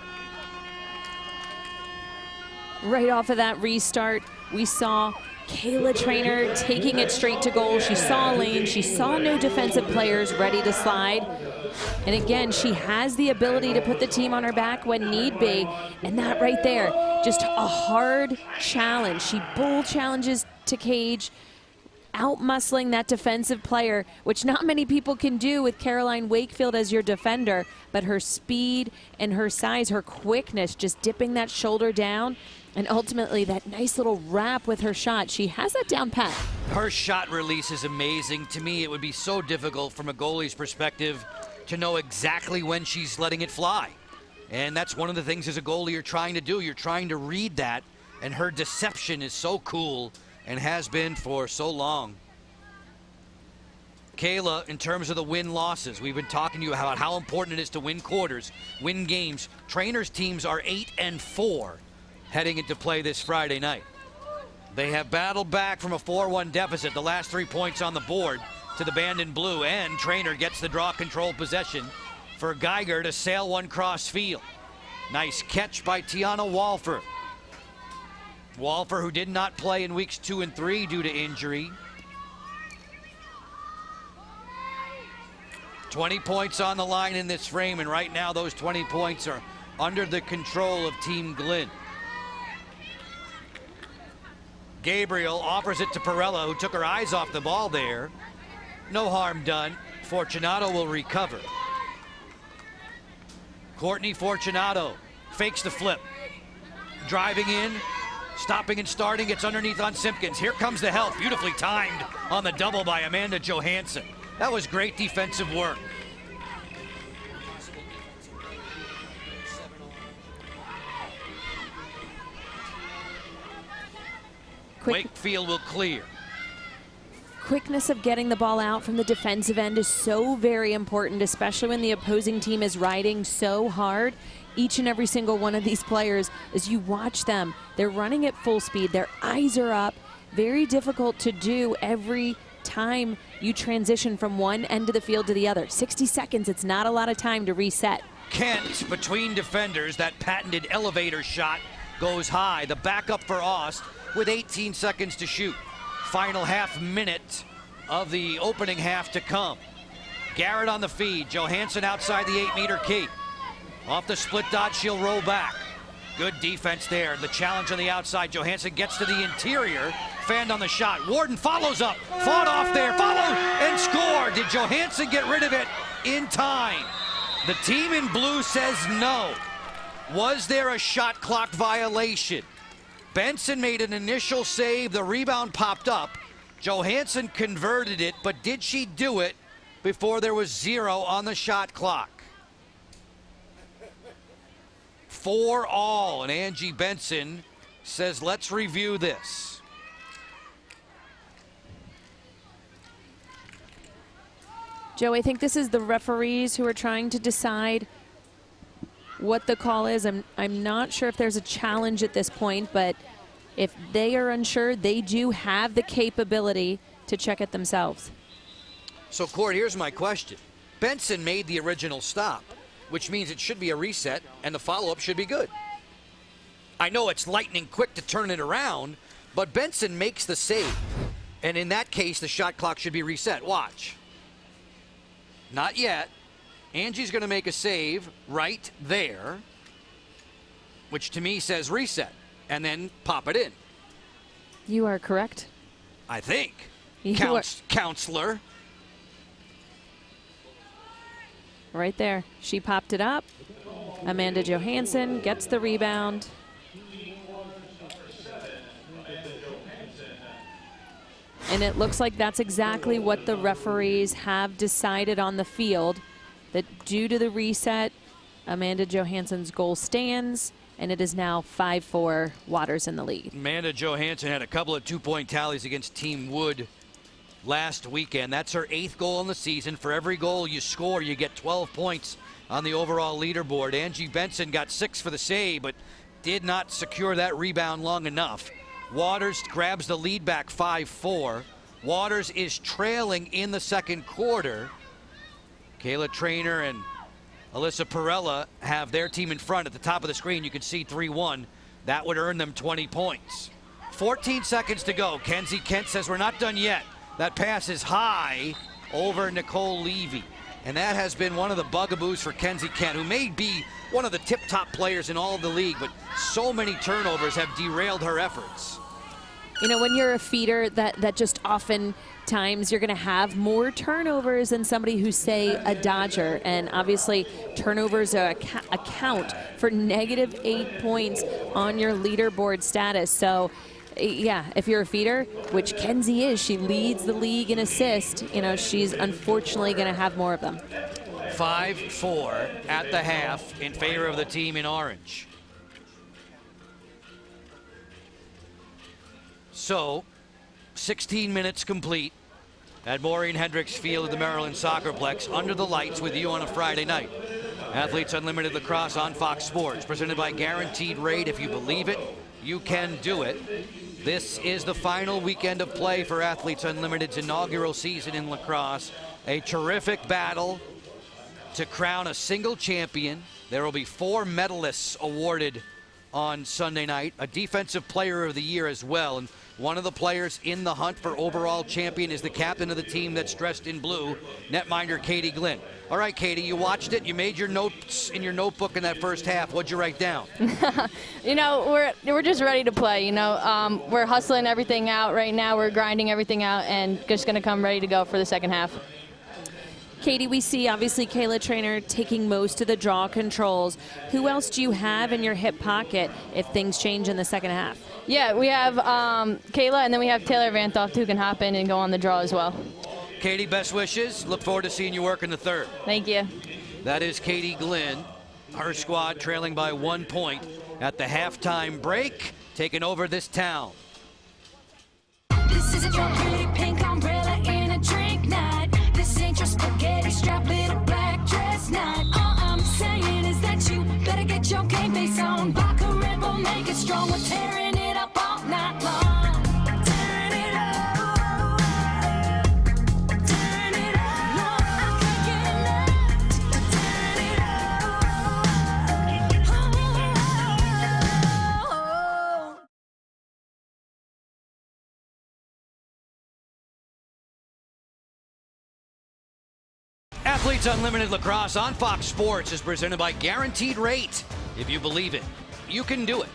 Right off of that restart, we saw Kayla Trainer taking it straight to goal. She saw a lane, she saw no defensive players ready to slide. And again, she has the ability to put the team on her back when need be. And that right there, just a hard challenge. She bull challenges to cage, out-muscling that defensive player, which not many people can do with Caroline Wakefield as your defender. But her speed and her size, her quickness, just dipping that shoulder down, and ultimately that nice little wrap with her shot. She has that down pat. Her shot release is amazing. To me, it would be so difficult from a goalie's perspective to know exactly when she's letting it fly. And that's one of the things as a goalie you're trying to do. You're trying to read that, and her deception is so cool and has been for so long. Kayla, in terms of the win-losses, we've been talking to you about how important it is to win quarters, win games. Trainers' teams are 8-4 heading into play this Friday night. They have battled back from a 4-1 deficit, the last 3 points on the board, to the band in blue, and Trainer gets the draw control possession for Geiger to sail one cross field. Nice catch by Tiana Walfer. Walfer, who did not play in weeks 2 and 3 due to injury. 20 points on the line in this frame, and right now those 20 points are under the control of Team Glenn. Gabriel offers it to Perella, who took her eyes off the ball there. No harm done. Fortunato will recover. Courtney Fortunato fakes the flip. Driving in, stopping and starting, gets underneath on Simpkins. Here comes the help, beautifully timed on the double by Amanda Johansson. That was great defensive work. Wakefield will clear. Quickness of getting the ball out from the defensive end is so very important, especially when the opposing team is riding so hard. Each and every single one of these players, as you watch them, they're running at full speed, their eyes are up. Very difficult to do every time you transition from one end of the field to the other. 60 seconds, it's not a lot of time to reset. Kent between defenders, that patented elevator shot goes high. The backup for Aust with 18 seconds to shoot. Final half minute of the opening half to come. Garrett on the feed, Johansson outside the 8-meter key. Off the split dodge, she'll roll back. Good defense there. The challenge on the outside. Johansson gets to the interior, backhand on the shot. Warden follows up, fought off there, followed, and scored. Did Johansson get rid of it in time? The team in blue says no. Was there a shot clock violation? Benson made an initial save. The rebound popped up. Johansson converted it, but did she do it before there was 0 on the shot clock? 4-all, and Angie Benson says, let's review this. Joe, I think this is the referees who are trying to decide what the call is. I'm not sure if there's a challenge at this point, but if they are unsure, they do have the capability to check it themselves. So, Court, here's my question. Benson made the original stop, which means it should be a reset, and the follow-up should be good. I know it's lightning quick to turn it around, but Benson makes the save. And in that case, the shot clock should be reset. Watch. Not yet. Angie's going to make a save right there, which to me says reset, and then pop it in. You are correct. I think. Counselor. Right there. She popped it up. Amanda Johansson gets the rebound. And it looks like that's exactly what the referees have decided on the field, that due to the reset, Amanda Johansson's goal stands, and it is now 5-4, Waters in the lead. Amanda Johansson had a couple of two-point tallies against Team Wood last weekend. That's her 8th goal in the season. For every goal you score, you get 12 points on the overall leaderboard. Angie Benson got 6 for the save, but did not secure that rebound long enough. Waters grabs the lead back 5-4. Waters is trailing in the second quarter. Kayla Trainer and Alyssa Perella have their team in front. At the top of the screen, you can see 3-1. That would earn them 20 points. 14 seconds to go. Kenzie Kent says we're not done yet. That pass is high over Nicole Levy. And that has been one of the bugaboos for Kenzie Kent, who may be one of the tip-top players in all of the league, but so many turnovers have derailed her efforts. You know, when you're a feeder, that just oftentimes you're going to have more turnovers than somebody who's, say, a dodger. And obviously, turnovers account for -8 points on your leaderboard status. So, yeah, if you're a feeder, which Kenzie is, she leads the league in assists, you know, she's unfortunately going to have more of them. 5-4 at the half in favor of the team in orange. So, 16 minutes complete at Maureen Hendricks Field at the Maryland Soccerplex, under the lights with you on a Friday night. Athletes Unlimited Lacrosse on Fox Sports, presented by Guaranteed Rate. If you believe it, you can do it. This is the final weekend of play for Athletes Unlimited's inaugural season in lacrosse. A terrific battle to crown a single champion. There will be 4 medalists awarded on Sunday night, a Defensive Player of the Year as well. And one of the players in the hunt for overall champion is the captain of the team that's dressed in blue, netminder Katie Glynn. All right, Katie, you watched it. You made your notes in your notebook in that first half. What'd you write down? You know, we're just ready to play. You know, we're hustling everything out right now. We're grinding everything out and just going to come ready to go for the second half. Katie, we see obviously Kayla Trainer taking most of the draw controls. Who else do you have in your hip pocket if things change in the second half? Yeah, we have Kayla, and then we have Taylor Vantoft, who can hop in and go on the draw as well. Katie, best wishes. Look forward to seeing you work in the third. Thank you. That is Katie Glynn. Her squad trailing by 1 point at the halftime break, taking over this town. This isn't your pretty pink umbrella in a drink night. This ain't your spaghetti strap little black dress night. All I'm saying is that you better get your game face on. Vodka Red Bull, make it strong. We're tearing it up all night long. Turn it up. Turn it up. No, I can't get enough. Turn it up. Athletes Unlimited Lacrosse on Fox Sports is presented by Guaranteed Rate. If you believe it, you can do it.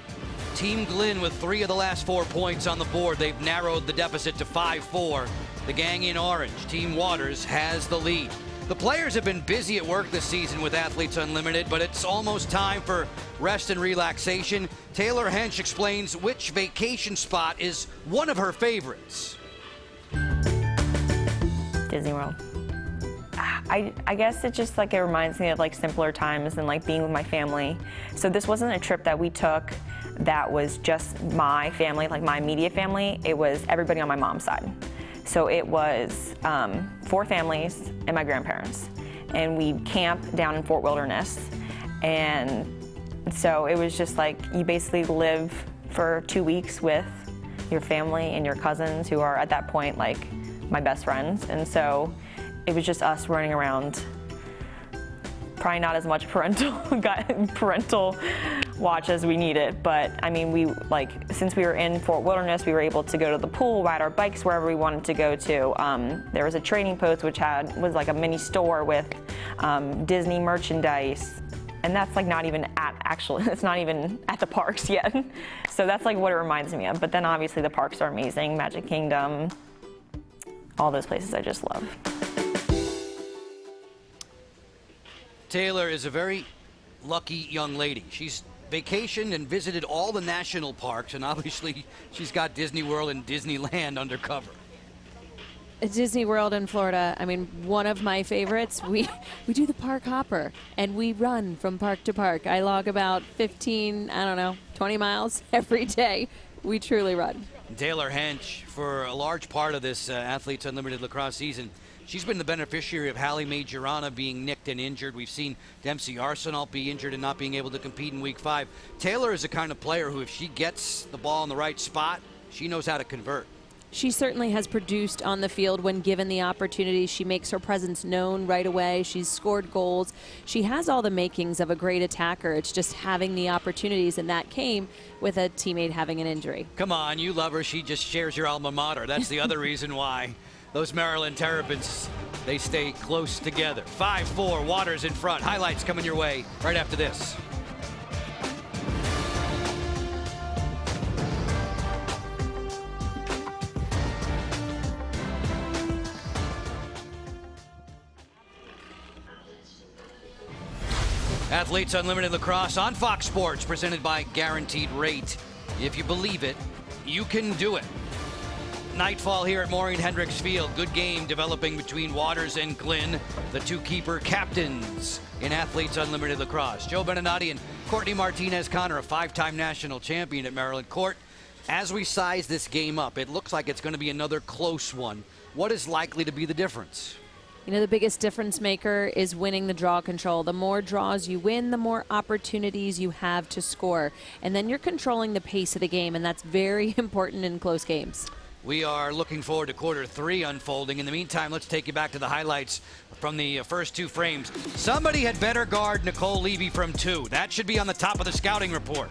Team Glenn with 3 of the last 4 points on the board. They've narrowed the deficit to 5-4. The gang in orange, Team Waters, has the lead. The players have been busy at work this season with Athletes Unlimited, but it's almost time for rest and relaxation. Taylor Hench explains which vacation spot is one of her favorites. Disney World. I guess it just like it reminds me of like simpler times and like being with my family. So this wasn't a trip that we took that was just my family, like my immediate family. It was everybody on my mom's side. So it was 4 families and my grandparents. And we camped down in Fort Wilderness. And so it was just like you basically live for 2 weeks with your family and your cousins who are at that point like my best friends. And so it was just us running around. Probably not as much parental watch as we needed, but I mean, we like since we were in Fort Wilderness, we were able to go to the pool, ride our bikes wherever we wanted to go to. There was a trading post which was like a mini store with Disney merchandise, and that's like not even it's not even at the parks yet. So that's like what it reminds me of. But then obviously the parks are amazing, Magic Kingdom, all those places I just love. Taylor is a very lucky young lady. She's vacationed and visited all the national parks, and obviously she's got Disney World and Disneyland undercover. Disney World in Florida, I mean, one of my favorites. We do the park hopper, and we run from park to park. I log about 15, 20 miles every day. We truly run. Taylor Hench, for a large part of this Athletes Unlimited lacrosse season, she's been the beneficiary of Hallie Majorana being nicked and injured. We've seen Dempsey Arsenal be injured and not being able to compete in Week 5. Taylor is the kind of player who, if she gets the ball in the right spot, she knows how to convert. She certainly has produced on the field when given the opportunity. She makes her presence known right away. She's scored goals. She has all the makings of a great attacker. It's just having the opportunities, and that came with a teammate having an injury. Come on, you love her. She just shares your alma mater. That's the other reason why those Maryland Terrapins, they stay close together. 5-4, Waters in front. Highlights coming your way right after this. Athletes Unlimited Lacrosse on Fox Sports, presented by Guaranteed Rate. If you believe it, you can do it. Nightfall here at Maureen Hendricks Field. Good game developing between Waters and Glenn, the 2 keeper captains in Athletes Unlimited Lacrosse. Joe Beninati and Courtney Martinez-Connor, a 5-time national champion at Maryland. Court, as we size this game up, it looks like it's going to be another close one. What is likely to be the difference? You know, the biggest difference maker is winning the draw control. The more draws you win, the more opportunities you have to score. And then you're controlling the pace of the game, and that's very important in close games. We are looking forward to quarter 3 unfolding. In the meantime, let's take you back to the highlights from the first 2 frames. Somebody had better guard Nicole Levy from 2. That should be on the top of the scouting report.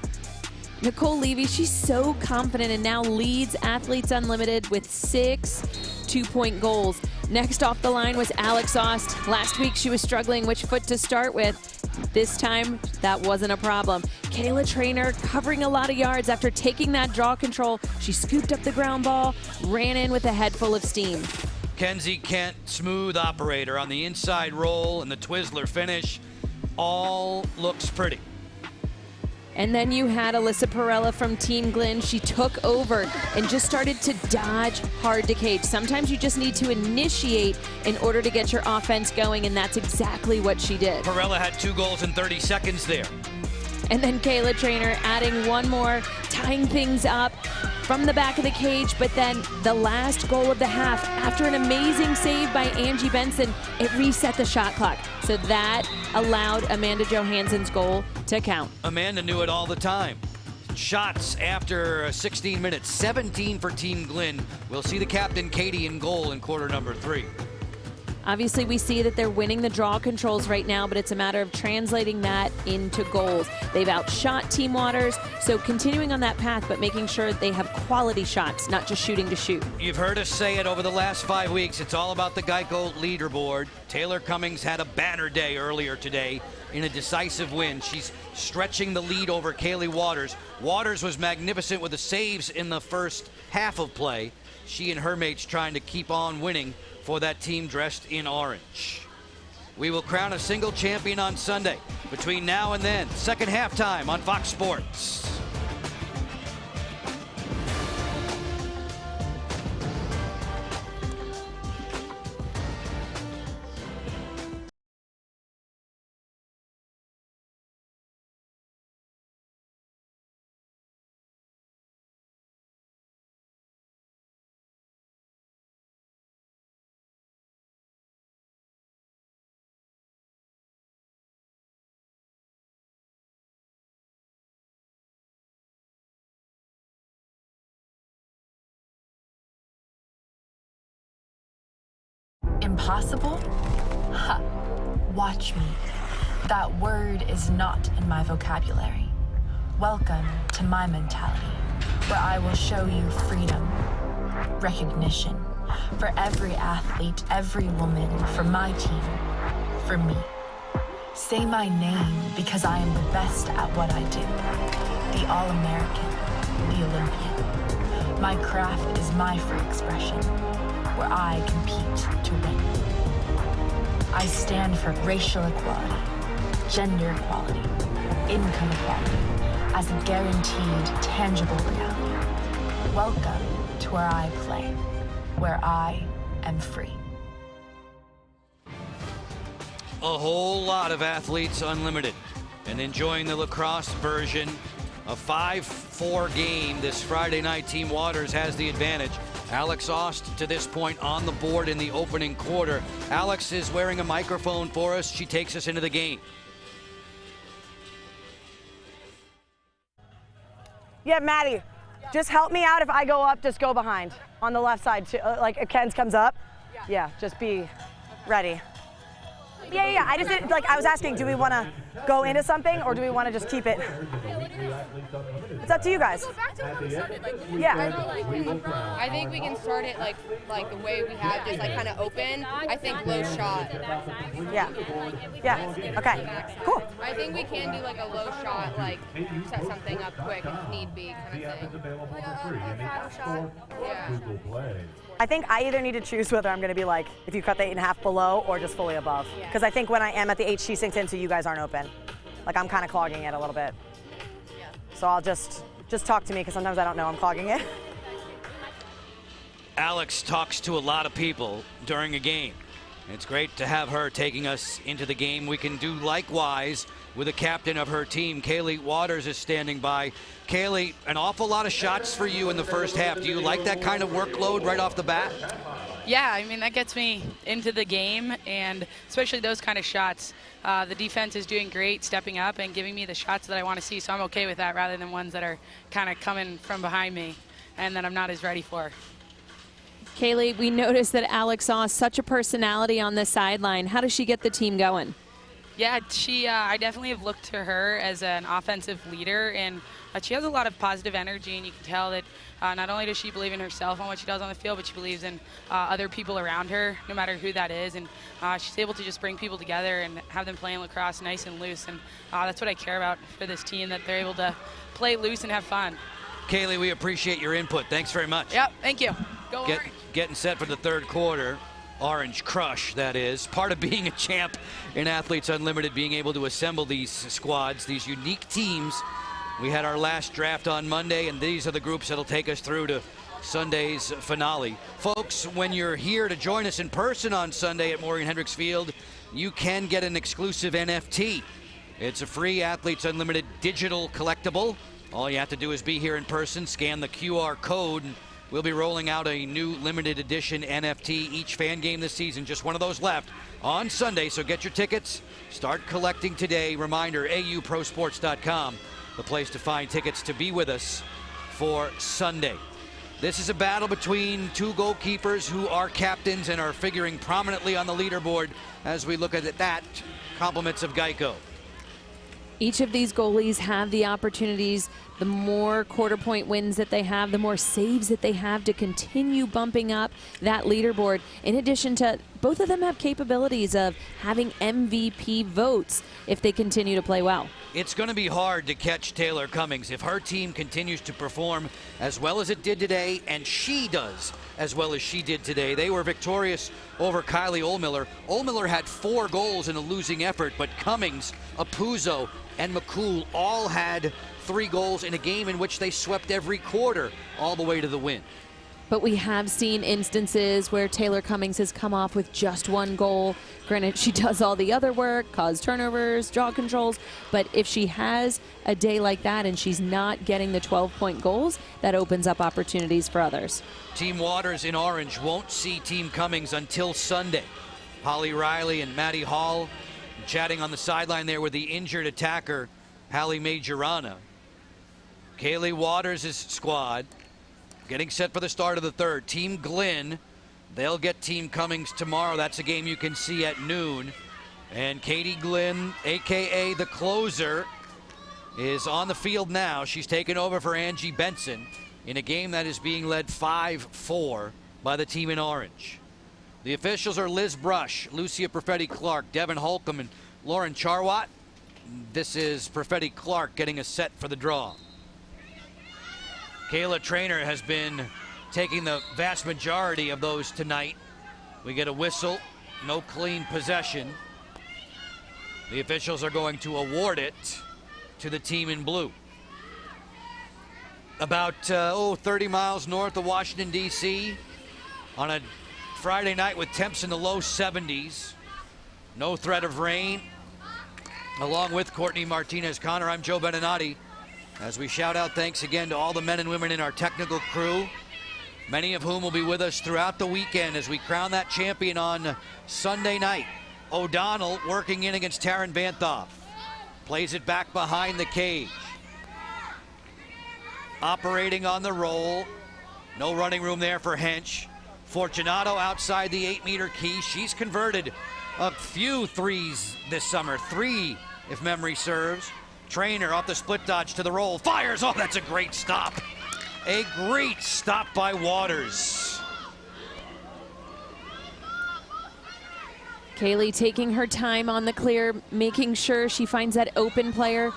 Nicole Levy, she's so confident and now leads Athletes Unlimited with 6 2-point goals. Next off the line was Alex Ost. Last week she was struggling which foot to start with. This time, that wasn't a problem. Kayla Trainer covering a lot of yards after taking that draw control. She scooped up the ground ball, ran in with a head full of steam. Kenzie Kent, smooth operator on the inside roll and the Twizzler finish. All looks pretty. And then you had Alyssa Perella from Team Glenn. She took over and just started to dodge hard to cage. Sometimes you just need to initiate in order to get your offense going, and that's exactly what she did. Perella had 2 goals in 30 seconds there. And then Kayla Trainer adding one more, tying things up from the back of the cage. But then the last goal of the half, after an amazing save by Angie Benson, it reset the shot clock. So that allowed Amanda Johansson's goal to count. Amanda knew it all the time. Shots after 16 minutes, 17 for Team Glenn. We'll see the captain, Katie, in goal in quarter number 3. Obviously, we see that they're winning the draw controls right now, but it's a matter of translating that into goals. They've outshot Team Waters, so continuing on that path, but making sure they have quality shots, not just shooting to shoot. You've heard us say it over the last 5 weeks. It's all about the Geico leaderboard. Taylor Cummings had a banner day earlier today in a decisive win. She's stretching the lead over Kaylee Waters. Waters was magnificent with the saves in the first half of play. She and her mates trying to keep on winning for that team dressed in orange. We will crown a single champion on Sunday. Between now and then, second halftime on Fox Sports. Impossible? Ha! Watch me. That word is not in my vocabulary. Welcome to my mentality, where I will show you freedom, recognition, for every athlete, every woman, for my team, for me. Say my name because I am the best at what I do. The All-American, the Olympian. My craft is my free expression, where I compete to win. I stand for racial equality, gender equality, income equality, as a guaranteed, tangible reality. Welcome to where I play, where I am free. A whole lot of Athletes Unlimited and enjoying the lacrosse version. A 5-4 game this Friday night. Team Waters has the advantage. Alex Ost to this point on the board in the opening quarter. Alex is wearing a microphone for us. She takes us into the game. Yeah, Maddie, just help me out. If I go up, just go behind on the left side too. Like if Ken's comes up, yeah, just be ready. Yeah. I just didn't, I was asking, do we want to go into something or do we want to just keep it? It's up to you guys. Yeah. I think we can start it like the way we have, just kind of open. I think low shot. Yeah. Okay. Cool. I think we can do a low shot, set something up quick if need be, kind of thing. Like a shot. Yeah. I think I either need to choose whether I'm going to be if you cut the 8.5 below or just fully above. Because I think when I am at the 8, she sinks in, so you guys aren't open. I'm kind of clogging it a little bit. Yeah. So I'll just talk to me, because sometimes I don't know I'm clogging it. Alex talks to a lot of people during a game. It's great to have her taking us into the game. We can do likewise with the captain of her team. Kaylee Waters is standing by. Kaylee, an awful lot of shots for you in the first half. Do you like that kind of workload right off the bat? Yeah, I mean, that gets me into the game, and especially those kind of shots. The defense is doing great, stepping up and giving me the shots that I want to see, so I'm okay with that rather than ones that are kind of coming from behind me and that I'm not as ready for. Kaylee, we noticed that Alex saw such a personality on the sideline. How does she get the team going? Yeah, I definitely have looked to her as an offensive leader, and she has a lot of positive energy, and you can tell that not only does she believe in herself and what she does on the field, but she believes in other people around her, no matter who that is, and she's able to just bring people together and have them playing lacrosse nice and loose, and that's what I care about for this team, that they're able to play loose and have fun. Kaylee, we appreciate your input. Thanks very much. Yep, thank you. Go Orange. Getting set for the third quarter. Orange Crush, that is. Part of being a champ in Athletes Unlimited, being able to assemble these squads, these unique teams. We had our last draft on Monday, and these are the groups that'll take us through to Sunday's finale. Folks, when you're here to join us in person on Sunday at Maureen Hendricks Field, you can get an exclusive NFT. It's a free Athletes Unlimited digital collectible. All you have to do is be here in person, scan the QR code, and we'll be rolling out a new limited edition NFT each fan game this season. Just one of those left on Sunday, so get your tickets. Start collecting today. Reminder, auprosports.com, the place to find tickets to be with us for Sunday. This is a battle between two goalkeepers who are captains and are figuring prominently on the leaderboard as we look at that. Compliments of Geico. Each of these goalies have the opportunities. The more quarter point wins that they have, the more saves that they have to continue bumping up that leaderboard. In addition to, both of them have capabilities of having MVP votes if they continue to play well. It's going to be hard to catch Taylor Cummings if her team continues to perform as well as it did today, and she does as well as she did today. They were victorious over Kylie Ohlmiller. Ohlmiller had 4 goals in a losing effort, but Cummings, Apuzzo, and McCool all had 3 goals in a game in which they swept every quarter all the way to the win. But we have seen instances where Taylor Cummings has come off with just 1 goal. Granted, she does all the other work, cause turnovers, draw controls, but if she has a day like that and she's not getting the 12-point goals, that opens up opportunities for others. Team Waters in orange won't see Team Cummings until Sunday. Holly Riley and Maddie Hall chatting on the sideline there with the injured attacker, Hallie Majorana. Kaylee Waters' squad getting set for the start of the third. Team Glenn, they'll get Team Cummings tomorrow. That's a game you can see at noon. And Katie Glenn, a.k.a. the closer, is on the field now. She's taken over for Angie Benson in a game that is being led 5-4 by the team in orange. The officials are Liz Brush, Lucia Perfetti-Clark, Devin Holcomb, and Lauren Charwat. This is Perfetti-Clark getting a set for the draw. Kayla Trainer has been taking the vast majority of those tonight. We get a whistle, no clean possession. The officials are going to award it to the team in blue. About 30 miles north of Washington, D.C. on a Friday night with temps in the low 70s. No threat of rain. Along with Courtney Martinez-Connor, I'm Joe Beninati. As we shout out thanks again to all the men and women in our technical crew, many of whom will be with us throughout the weekend as we crown that champion on Sunday night. O'Donnell working in against Taryn Vanthoff. Plays it back behind the cage. Operating on the roll. No running room there for Hench. Fortunato outside the 8-meter key. She's converted a few threes this summer. 3, if memory serves. Trainer off the split dodge to the roll. Fires. Oh, that's a great stop. A great stop by Waters. Kaylee taking her time on the clear, making sure she finds that open player.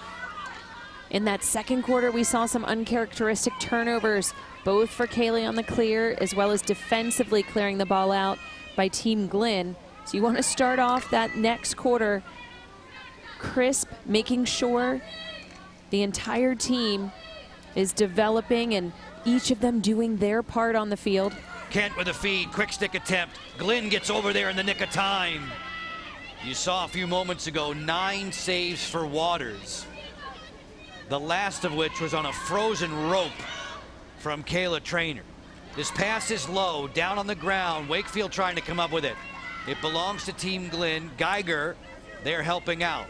In that second quarter, we saw some uncharacteristic turnovers, both for Kaylee on the clear, as well as defensively clearing the ball out by Team Glenn. So you want to start off that next quarter crisp, making sure the entire team is developing and each of them doing their part on the field. Kent with a feed, quick stick attempt. Glenn gets over there in the nick of time. You saw a few moments ago 9 saves for Waters. The last of which was on a frozen rope from Kayla Trainer. This pass is low, down on the ground. Wakefield trying to come up with it. It belongs to Team Glenn. Geiger, they're helping out.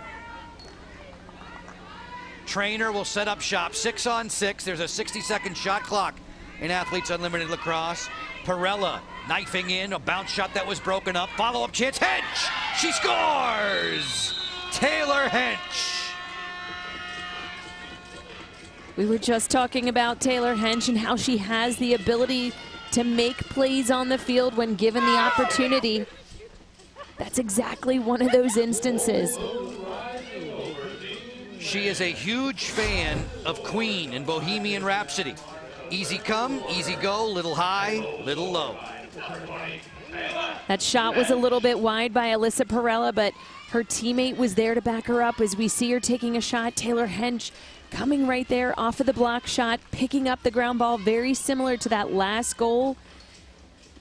Trainer will set up shop, 6-on-6. There's a 60-second shot clock in Athletes Unlimited Lacrosse. Perella knifing in, a bounce shot that was broken up. Follow-up chance, Hench! She scores! Taylor Hench! We were just talking about Taylor Hench and how she has the ability to make plays on the field when given the opportunity. That's exactly one of those instances. She is a huge fan of Queen and Bohemian Rhapsody. Easy come, easy go, little high, little low. That shot was a little bit wide by Alyssa Perella, but her teammate was there to back her up as we see her taking a shot. Taylor Hench coming right there off of the block shot, picking up the ground ball, very similar to that last goal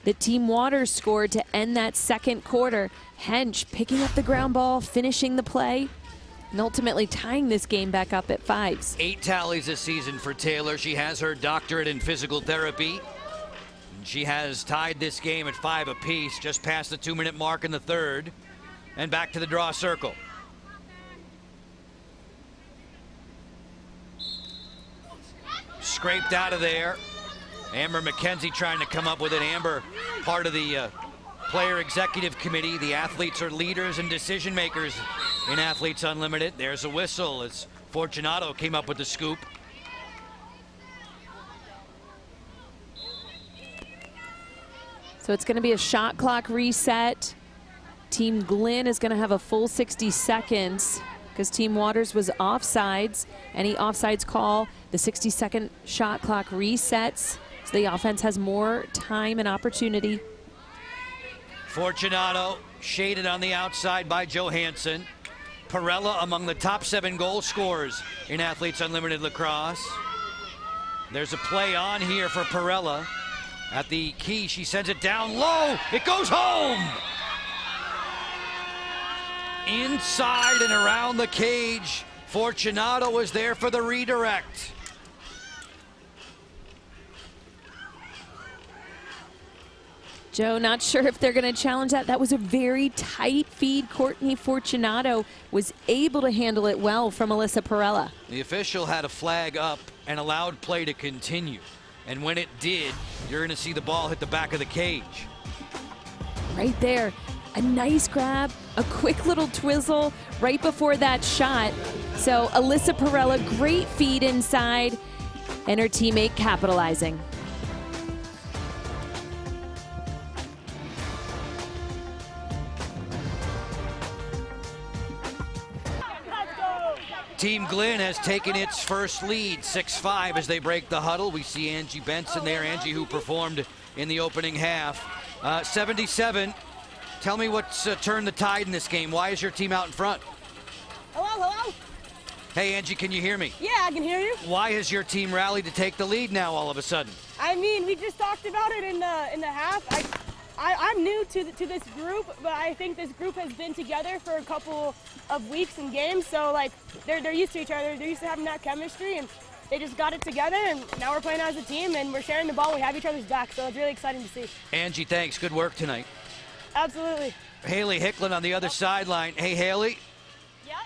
that Team Waters scored to end that second quarter. Hench picking up the ground ball, finishing the play, and ultimately tying this game back up at 5s. 8 tallies this season for Taylor. She has her doctorate in physical therapy. She has tied this game at 5 apiece, just past the 2-minute mark in the third. And back to the draw circle. Scraped out of there. Amber McKenzie trying to come up with it. Amber, part of the player executive committee. The athletes are leaders and decision makers in Athletes Unlimited. There's a whistle as Fortunato came up with the scoop. So it's going to be a shot clock reset. Team Glenn is going to have a full 60 seconds because Team Waters was offsides. Any offsides call, the 60-second shot clock resets. So the offense has more time and opportunity. Fortunato shaded on the outside by Johansson. Perella among the top 7 goal scorers in Athletes Unlimited Lacrosse. There's a play on here for Perella. At the key, she sends it down low. It goes home! Inside and around the cage. Fortunato was there for the redirect. Joe, not sure if they're going to challenge that. That was a very tight feed. Courtney Fortunato was able to handle it well from Alyssa Perella. The official had a flag up and allowed play to continue. And when it did, you're going to see the ball hit the back of the cage. Right there. A nice grab, a quick little twizzle right before that shot. So Alyssa Perella, great feed inside, and her teammate capitalizing. Team Glenn has taken its first lead, 6-5 as they break the huddle. We see Angie Benson there, Angie who performed in the opening half. 77, tell me what's turned the tide in this game. Why is your team out in front? Hello? Hey Angie, can you hear me? Yeah, I can hear you. Why has your team rallied to take the lead now all of a sudden? I mean, we just talked about it in the half. I'm new to this group, but I think this group has been together for a couple of weeks and games, so like they're used to each other. They're used to having that chemistry, and they just got it together, and now we're playing as a team, and we're sharing the ball. We have each other's back, so it's really exciting to see. Angie, thanks. Good work tonight. Absolutely. Haley Hicklin on the other sideline. Hey, Haley. Yep.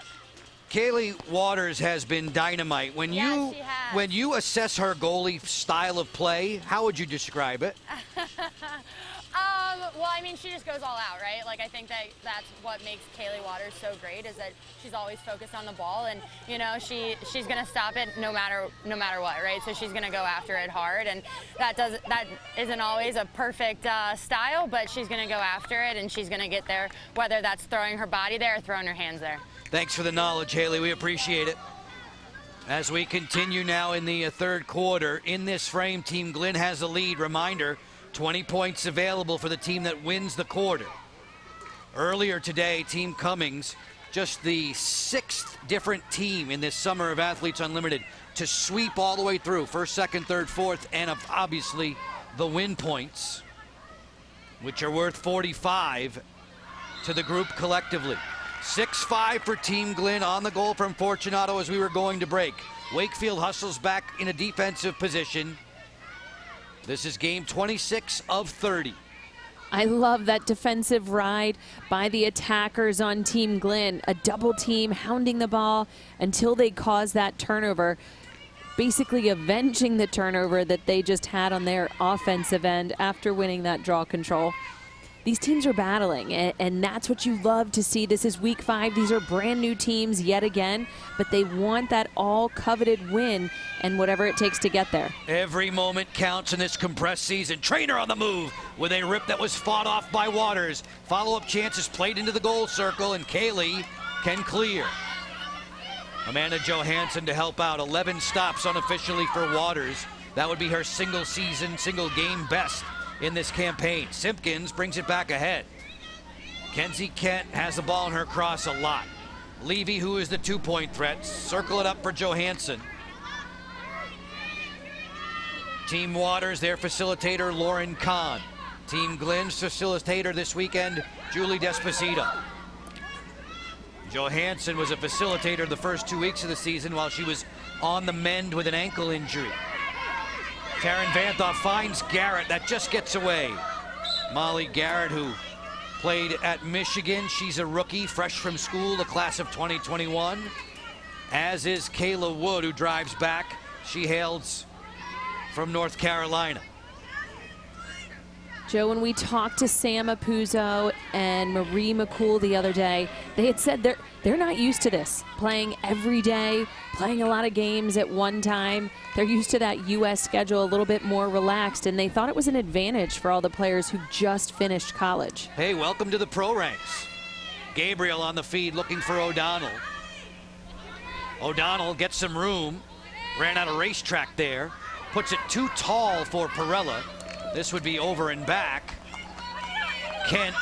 Kaylee Waters has been dynamite. When you assess her goalie style of play, how would you describe it? Well, I mean, she just goes all out, right? Like, I think that's what makes Kaylee Waters so great is that she's always focused on the ball, and you know, she's gonna stop it no matter what, right? So she's gonna go after it hard, and that isn't always a perfect style, but she's gonna go after it, and she's gonna get there, whether that's throwing her body there or throwing her hands there. Thanks for the knowledge, Haley. We appreciate it. As we continue now in the third quarter, in this frame, Team Glenn has the lead. Reminder, 20 points available for the team that wins the quarter. Earlier today, Team Cummings, just the 6th different team in this summer of Athletes Unlimited to sweep all the way through, first, second, third, fourth, and obviously the win points, which are worth 45 to the group collectively. 6-5 for Team Glenn on the goal from Fortunato as we were going to break. Wakefield hustles back in a defensive position. This is game 26 of 30. I love that defensive ride by the attackers on Team Glenn. A double team hounding the ball until they cause that turnover, basically avenging the turnover that they just had on their offensive end after winning that draw control. These teams are battling, and that's what you love to see. This is week 5. These are brand new teams yet again, but they want that all coveted win and whatever it takes to get there. Every moment counts in this compressed season. Trainer on the move with a rip that was fought off by Waters. Follow-up chances played into the goal circle, and Kaylee can clear. Amanda Johansson to help out. 11 stops unofficially for Waters. That would be her single season, single game best in this campaign. Simpkins brings it back ahead. Kenzie Kent has the ball in her cross a lot. Levy, who is the 2-point threat, circle it up for Johansson. Team Waters, their facilitator, Lauren Kahn. Team Glenn's facilitator this weekend, Julie Despacito. Johansson was a facilitator the first 2 weeks of the season while she was on the mend with an ankle injury. Taryn Vanthoff finds Garrett. That just gets away. Molly Garrett, who played at Michigan. She's a rookie, fresh from school, the class of 2021. As is Kayla Wood, who drives back. She hails from North Carolina. Joe, when we talked to Sam Apuzzo and Marie McCool the other day, they had said they're not used to this, playing every day, playing a lot of games at one time. They're used to that U.S. schedule a little bit more relaxed, and they thought it was an advantage for all the players who just finished college. Hey, welcome to the pro ranks. Gabriel on the feed looking for O'Donnell. O'Donnell gets some room, ran out of racetrack there, puts it too tall for Perella. This would be over and back. Kent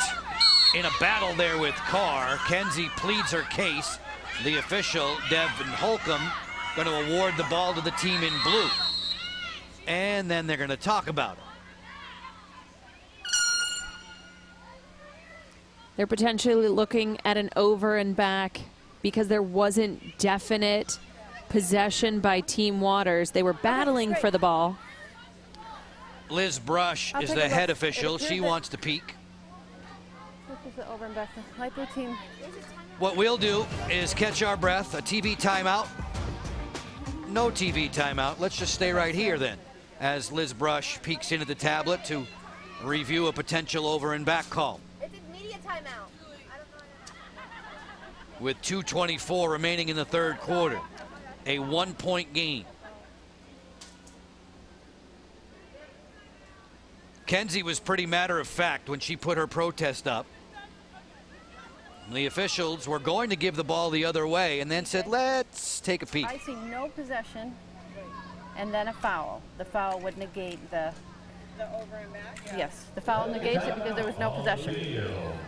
in a battle there with Carr. Kenzie pleads her case. The official, Devin Holcomb, going to award the ball to the team in blue. And then they're going to talk about it. They're potentially looking at an over and back because there wasn't definite possession by Team Waters. They were battling for the ball. Liz Brush is the head official. She wants to peek. This is the over and back. Light blue team. What we'll do is catch our breath. A TV timeout. No TV timeout. Let's just stay right here then, as Liz Brush peeks into the tablet to review a potential over and back call. It's a media timeout. With 2:24 remaining in the third quarter. A 1-point game. Kenzie was pretty matter of fact when she put her protest up. The officials were going to give the ball the other way and then said, let's take a peek. I see no possession and then a foul. The foul would negate the over and back? Yes, the foul negates it because there was no possession.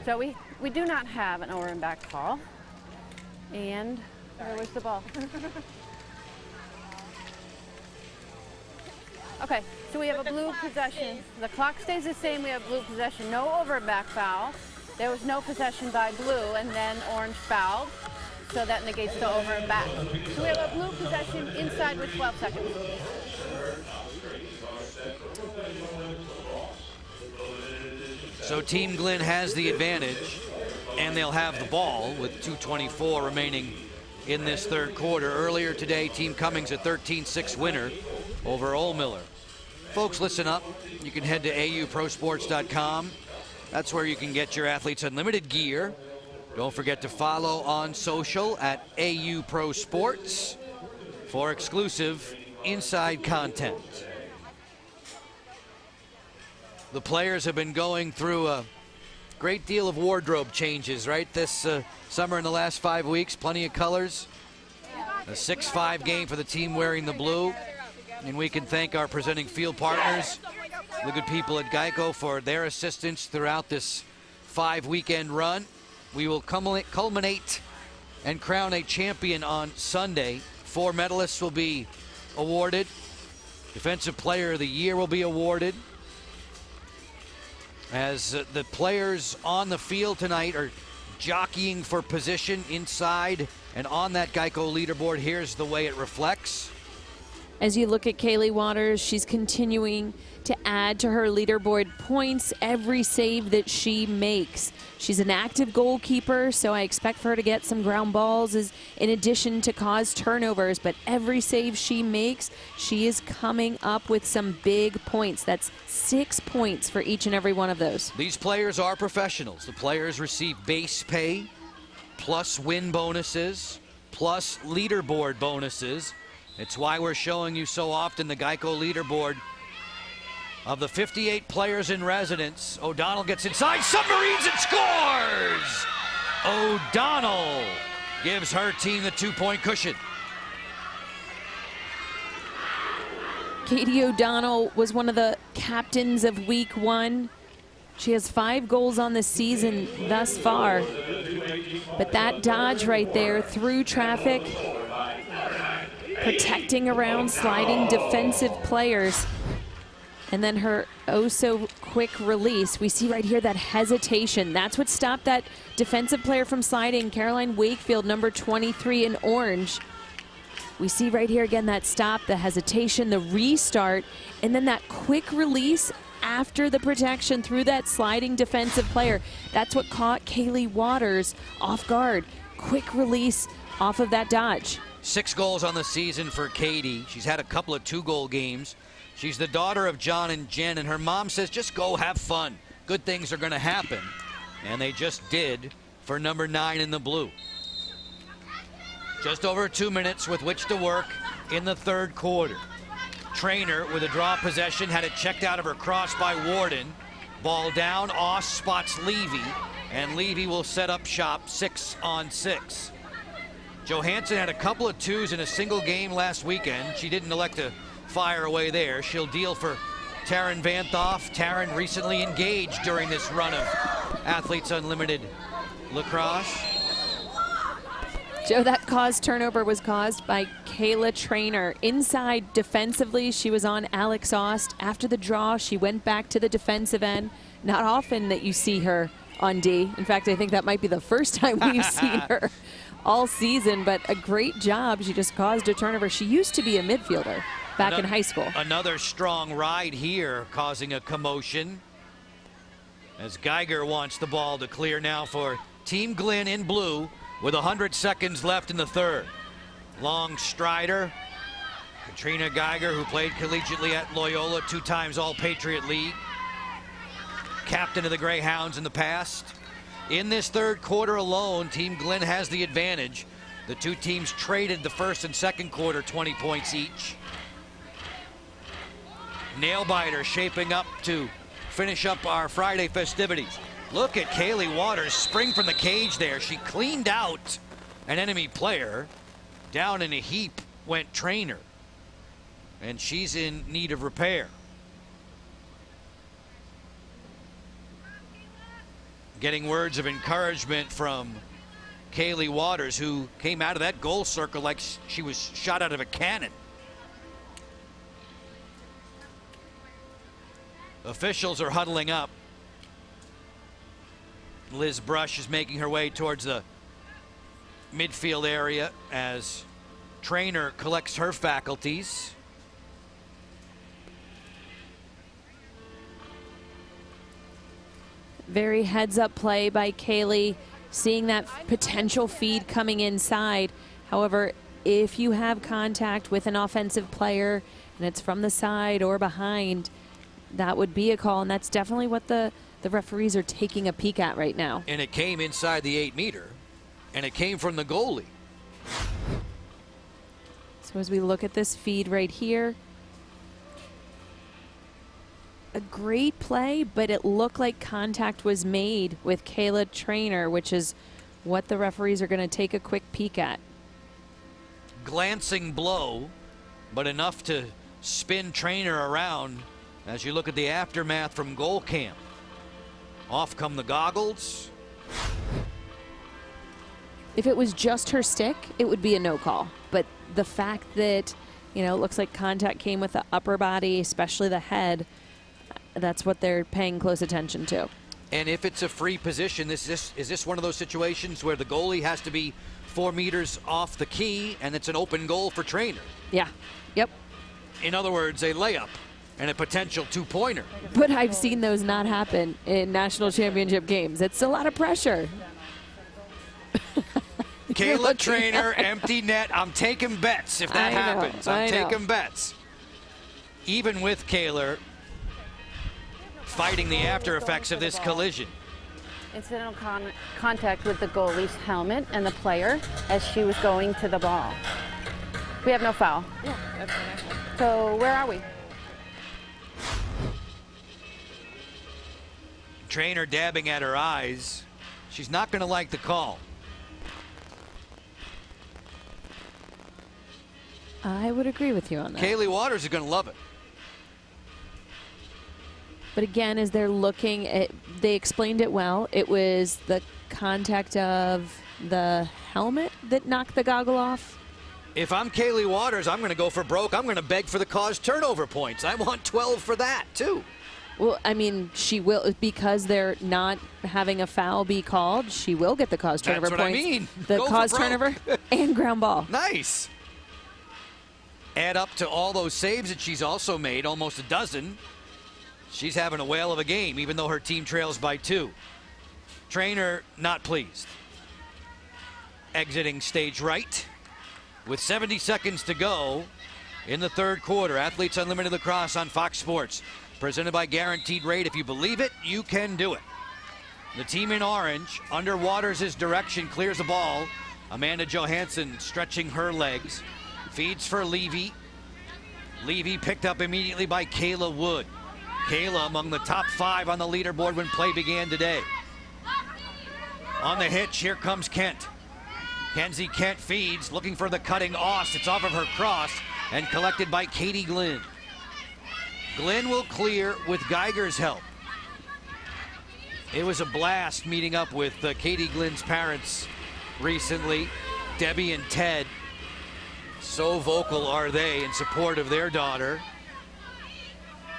So we do not have an over and back call. And where was the ball? Okay, so we have a blue possession. The clock stays the same. We have blue possession, no over and back foul. There was no possession by blue, and then orange fouled. So that negates the over and back. So we have a blue possession inside with 12 seconds. So Team Glenn has the advantage, and they'll have the ball with 2:24 remaining in this third quarter. Earlier today, Team Cummings a 13-6 winner over Ole Miller. Folks, listen up. You can head to auprosports.com. That's where you can get your Athletes Unlimited gear. Don't forget to follow on social at AU Pro Sports for exclusive inside content. The players have been going through a great deal of wardrobe changes, right? This summer in the last 5 weeks, plenty of colors. A 6-5 game for the team wearing the blue. And we can thank our presenting field partners, the good people at Geico, for their assistance throughout this 5-weekend run. We will culminate and crown a champion on Sunday. 4 medalists will be awarded. Defensive Player of the Year will be awarded. As the players on the field tonight are jockeying for position inside and on that Geico leaderboard, here's the way it reflects. As you look at Kaylee Waters, she's continuing to add to her leaderboard points every save that she makes. She's an active goalkeeper, so I expect for her to get some ground balls in addition to cause turnovers, but every save she makes, she is coming up with some big points. That's 6 points for each and every one of those. These players are professionals. The players receive base pay, plus win bonuses, plus leaderboard bonuses. It's why we're showing you so often the Geico leaderboard. Of the 58 players in residence, O'Donnell gets inside, submarines and scores! O'Donnell gives her team the 2-point cushion. Katie O'Donnell was one of the captains of week 1. She has 5 goals on the season thus far. But that dodge right there through traffic, protecting around sliding defensive players. And then her oh-so-quick release. We see right here that hesitation. That's what stopped that defensive player from sliding. Caroline Wakefield, number 23 in orange. We see right here again that stop, the hesitation, the restart, and then that quick release after the protection through that sliding defensive player. That's what caught Kaylee Waters off guard. Quick release off of that dodge. 6 goals on the season for Katie. She's had a couple of 2-goal games. She's the daughter of John and Jen, and her mom says, just go have fun. Good things are going to happen. And they just did for number 9 in the blue. Just over 2 minutes with which to work in the third quarter. Trainer with a draw possession, had it checked out of her cross by Warden. Ball down, Oss spots Levy, and Levy will set up shop 6-on-6. Johansson had a couple of twos in a single game last weekend. She didn't elect to fire away there. She'll deal for Taryn Vanthoff. Taryn recently engaged during this run of Athletes Unlimited Lacrosse. Joe, that turnover was caused by Kayla Trainer. Inside defensively, she was on Alex Ost. After the draw, she went back to the defensive end. Not often that you see her on D. In fact, I think that might be the first time we've seen her all season, but a great job. She just caused a turnover. She used to be a midfielder back in high school. Another strong ride here, causing a commotion. As Geiger wants the ball to clear now for Team Glenn in blue, with 100 seconds left in the third. Long strider, Katrina Geiger, who played collegiately at Loyola, 2 times All-Patriot League. Captain of the Greyhounds in the past. In this third quarter alone, Team Glenn has the advantage. The two teams traded the first and second quarter 20 points each. Nail-biter shaping up to finish up our Friday festivities. Look at Kaylee Waters spring from the cage there. She cleaned out an enemy player. Down in a heap went Trainer. And she's in need of repair. Getting words of encouragement from Kaylee Waters, who came out of that goal circle like she was shot out of a cannon. Officials are huddling up. Liz Brush is making her way towards the midfield area as Trainer collects her faculties. Very heads-up play by Kaylee, seeing that potential feed coming inside. However, if you have contact with an offensive player and it's from the side or behind, that would be a call, and that's definitely what the referees are taking a peek at right now. And it came inside the 8-meter, and it came from the goalie. So as we look at this feed right here, a great play, but it looked like contact was made with Kayla Trainer, which is what the referees are going to take a quick peek at. Glancing blow, but enough to spin Trainer around as you look at the aftermath from goal camp. Off come the goggles. If it was just her stick, it would be a no call. But the fact that, it looks like contact came with the upper body, especially the head, that's what they're paying close attention to. And if it's a free position, is this one of those situations where the goalie has to be 4 meters off the key and it's an open goal for Trainer? Yeah. Yep. In other words, a layup and a potential 2-pointer. But I've seen those not happen in national championship games. It's a lot of pressure. Kayla Trainer, empty net. I'm taking bets if that happens. I'm taking bets. Even with Kayla fighting the after effects of this collision. Incidental contact with the goalie's helmet and the player as she was going to the ball. We have no foul. Yeah, that's fine. So where are we? Trainer dabbing at her eyes. She's not going to like the call. I would agree with you on that. Kaylee Waters is going to love it. But again, as they're looking at, they explained it well. It was the contact of the helmet that knocked the goggle off. If I'm Kaylee Waters, I'm going to go for broke. I'm going to beg for the cause turnover points. I want 12 for that, too. Well, I mean, she will, because they're not having a foul be called, she will get the cause turnover points. That's what points. I mean. The Go cause for broke. turnover and ground ball. Nice. Add up to all those saves that she's also made, almost a dozen. She's having a whale of a game, even though her team trails by 2. Trainer not pleased. Exiting stage right. With 70 seconds to go, in the third quarter. Athletes Unlimited Lacrosse on Fox Sports. Presented by Guaranteed Rate. If you believe it, you can do it. The team in orange, under Waters' direction, clears the ball. Amanda Johansson stretching her legs. Feeds for Levy. Levy picked up immediately by Kayla Wood. Kayla among the top 5 on the leaderboard when play began today. On the hitch, here comes Kent. Kenzie Kent feeds, looking for the cutting Ost. It's off of her cross and collected by Katie Glynn. Glynn will clear with Geiger's help. It was a blast meeting up with Katie Glynn's parents recently, Debbie and Ted. So vocal are they in support of their daughter.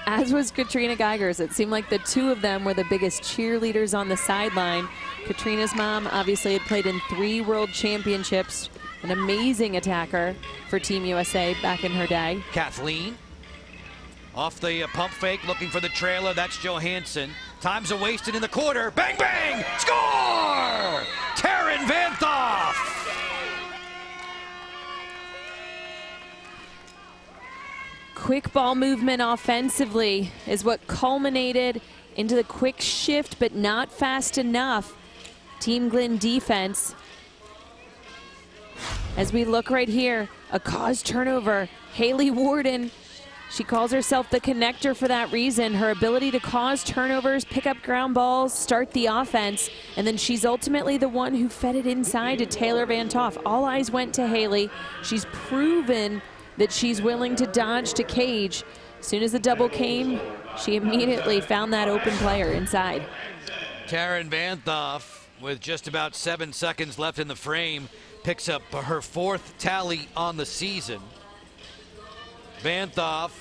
As was Katrina Geiger's. It seemed like the two of them were the biggest cheerleaders on the sideline. Katrina's mom obviously had played in 3 world championships, an amazing attacker for Team USA back in her day. Kathleen off the pump fake, looking for the trailer. That's Johansson. Time's a wasted in the quarter. Bang, bang! Score! Taryn Vanthoff! Quick ball movement offensively is what culminated into the quick shift, but not fast enough. Team Glynn defense. As we look right here, a caused turnover. Haley Warden, she calls herself the connector for that reason. Her ability to cause turnovers, pick up ground balls, start the offense, and then she's ultimately the one who fed it inside to Taylor Vanthoff. All eyes went to Haley. She's proven that she's willing to dodge to cage. As soon as the double came, she immediately found that open player inside. Taryn Vanthoff, with just about 7 seconds left in the frame, picks up her 4th tally on the season. Vanthoff,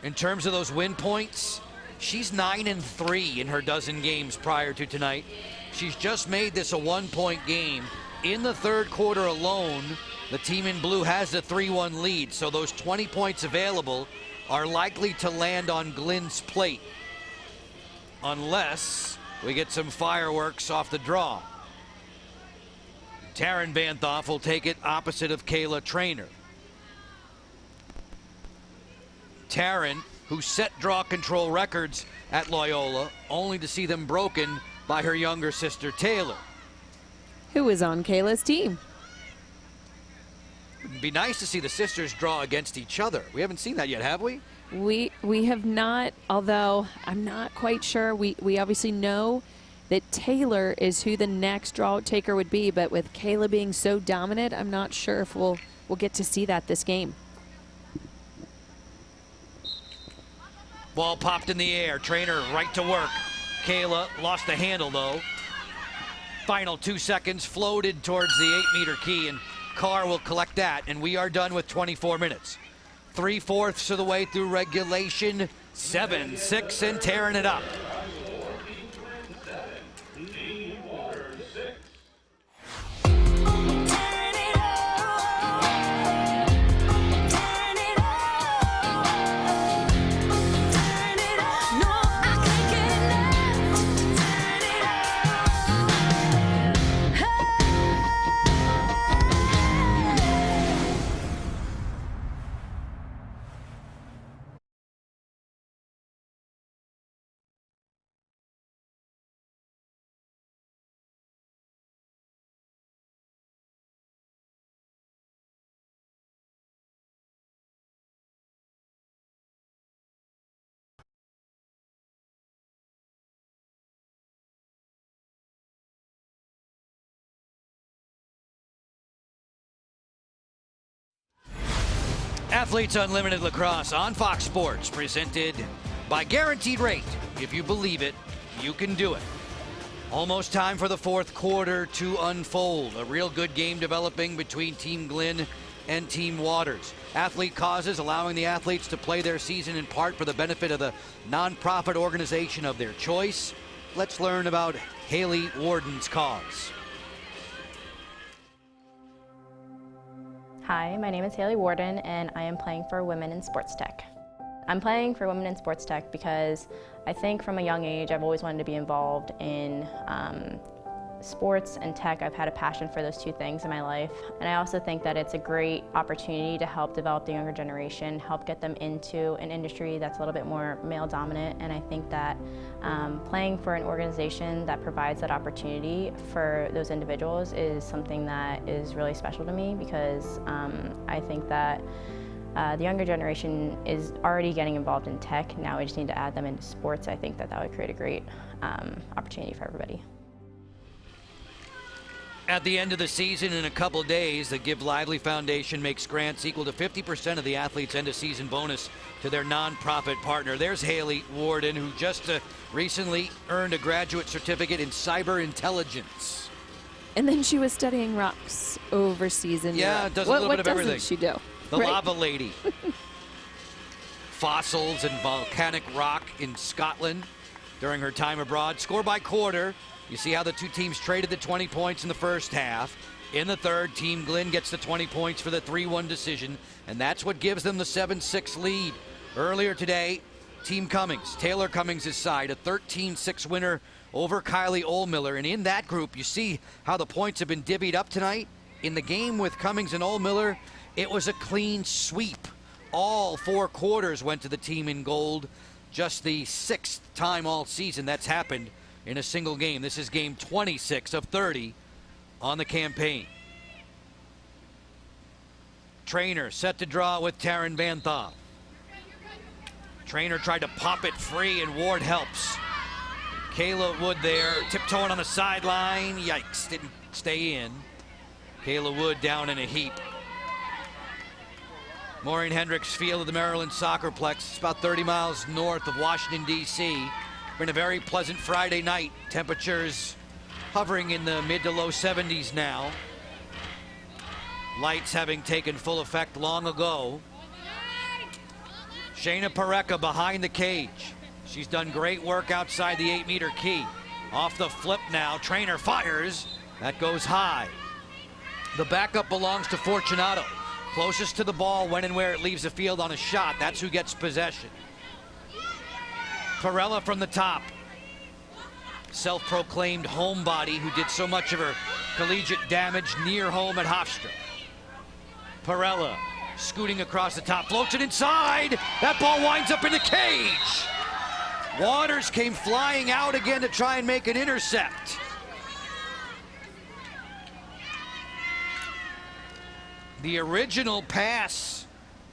in terms of those win points, she's 9-3 in her dozen games prior to tonight. She's just made this a 1-point game. In the third quarter alone, the team in blue has a 3-1 lead, so those 20 points available are likely to land on Glynn's plate, unless we get some fireworks off the draw. Taryn Vanthoff will take it opposite of Kayla Trainer. Taryn, who set draw control records at Loyola, only to see them broken by her younger sister Taylor, who is on Kayla's team. It'd be nice to see the sisters draw against each other. We haven't seen that yet, have we? We have not, although I'm not quite sure. We obviously know that Taylor is who the next draw taker would be, but with Kayla being so dominant, I'm not sure if we'll get to see that this game. Ball popped in the air. Trainer right to work. Kayla lost the handle though. Final 2 seconds, floated towards the 8-meter key, and Carr will collect that, and we are done with 24 minutes. 3/4 of the way through regulation. 7-6 and tearing it up. Athletes Unlimited Lacrosse on Fox Sports, presented by Guaranteed Rate. If you believe it, you can do it. Almost time for the fourth quarter to unfold. A real good game developing between Team Glynn and Team Waters. Athlete causes allowing the athletes to play their season in part for the benefit of the nonprofit organization of their choice. Let's learn about Haley Warden's cause. Hi, my name is Haley Warden, and I am playing for Women in Sports Tech. I'm playing for Women in Sports Tech because I think from a young age I've always wanted to be involved in sports and tech, I've had a passion for those two things in my life. And I also think that it's a great opportunity to help develop the younger generation, help get them into an industry that's a little bit more male dominant. And I think that playing for an organization that provides that opportunity for those individuals is something that is really special to me, because I think that the younger generation is already getting involved in tech. Now we just need to add them into sports. I think that that would create a great opportunity for everybody. At the end of the season, in a couple days, the Give Lively Foundation makes grants equal to 50% of the athlete's end-of-season bonus to their nonprofit partner. There's Haley Warden, who just recently earned a graduate certificate in cyber intelligence. And then she was studying rocks overseas in Yeah, Europe. does a little bit of what everything. What doesn't she do? The Lava Lady. Fossils and volcanic rock in Scotland during her time abroad. Score by quarter. You see how the two teams traded the 20 points in the first half. In the third, Team Glenn gets the 20 points for the 3-1 decision, and that's what gives them the 7-6 lead. Earlier today, Team Cummings, Taylor Cummings' side, a 13-6 winner over Kylie Oldmiller. And in that group, you see how the points have been divvied up tonight. In the game with Cummings and Oldmiller, it was a clean sweep. All 4 quarters went to the team in gold. Just the 6th time all season that's happened in a single game. This is game 26 of 30 on the campaign. Trainer set to draw with Taryn Van Thoff. Trainer tried to pop it free, and Ward helps. Kayla Wood there, tiptoeing on the sideline. Yikes, didn't stay in. Kayla Wood down in a heap. Maureen Hendricks Field of the Maryland Soccerplex. It's about 30 miles north of Washington, D.C. We're in a very pleasant Friday night. Temperatures hovering in the mid to low 70s now. Lights having taken full effect long ago. Shayna Parekha behind the cage. She's done great work outside the 8-meter key. Off the flip now, Trainer fires. That goes high. The backup belongs to Fortunato. Closest to the ball when and where it leaves the field on a shot. That's who gets possession. Perella from the top. Self-proclaimed homebody who did so much of her collegiate damage near home at Hofstra. Perella scooting across the top, floats it inside. That ball winds up in the cage. Waters came flying out again to try and make an intercept. The original pass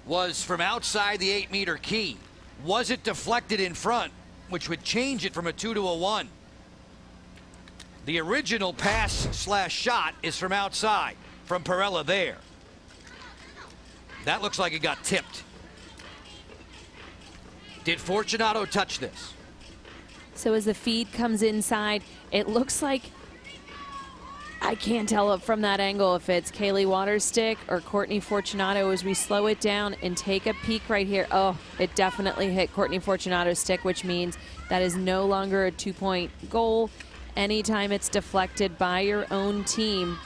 was from outside the 8-meter key. Was it deflected in front, which would change it from a 2 to a 1? The original pass / shot is from outside, from Perella there. That looks like it got tipped. Did Fortunato touch this? So as the feed comes inside, it looks like, I can't tell from that angle if it's Kaylee Waters' stick or Courtney Fortunato. As we slow it down and take a peek right here, oh, it definitely hit Courtney Fortunato's stick, which means that is no longer a 2-point goal. Anytime it's deflected by your own team,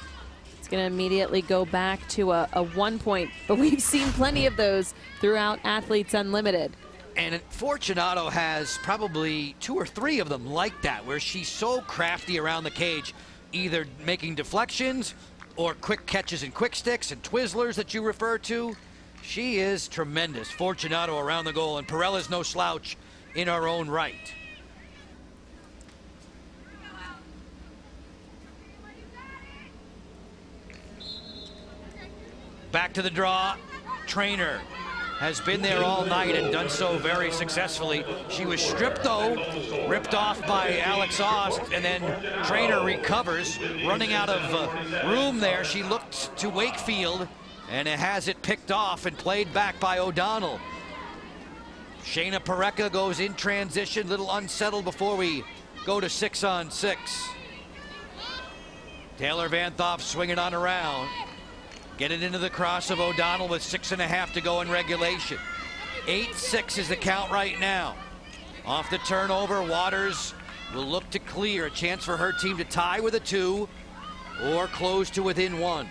it's going to immediately go back to a 1 point. But we've seen plenty of those throughout Athletes Unlimited. And Fortunato has probably 2 or 3 of them like that, where she's so crafty around the cage, either making deflections or quick catches and quick sticks and Twizzlers that you refer to. She is tremendous. Fortunato around the goal, and Perella's no slouch in her own right. Back to the draw. Trainer has been there all night and done so very successfully. She was stripped though, ripped off by Alex Ost, and then Trainer recovers, running out of room there. She looked to Wakefield and it has it picked off and played back by O'Donnell. Shayna Parekha goes in transition, little unsettled before we go to 6-on-6. Taylor Van Thoff swinging on around. Get it into the cross of O'Donnell with 6.5 to go in regulation. 8-6 is the count right now. Off the turnover, Waters will look to clear. A chance for her team to tie with a 2 or close to within 1.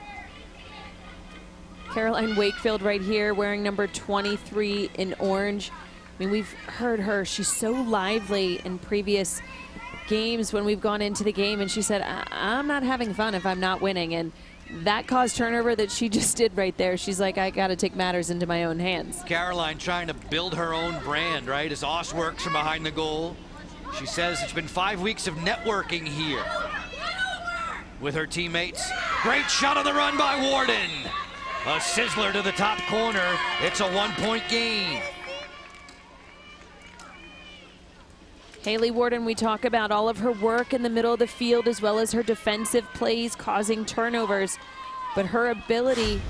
Caroline Wakefield right here wearing number 23 in orange. I mean, we've heard her. She's so lively in previous games when we've gone into the game, and she said, I'm not having fun if I'm not winning. And that caused turnover that she just did right there. She's like, I got to take matters into my own hands. Caroline trying to build her own brand, right? As Oss works from behind the goal. She says it's been 5 weeks of networking here with her teammates. Great shot on the run by Warden. A sizzler to the top corner. It's a 1-point game. Haley Warden, we talk about all of her work in the middle of the field as well as her defensive plays causing turnovers, but her ability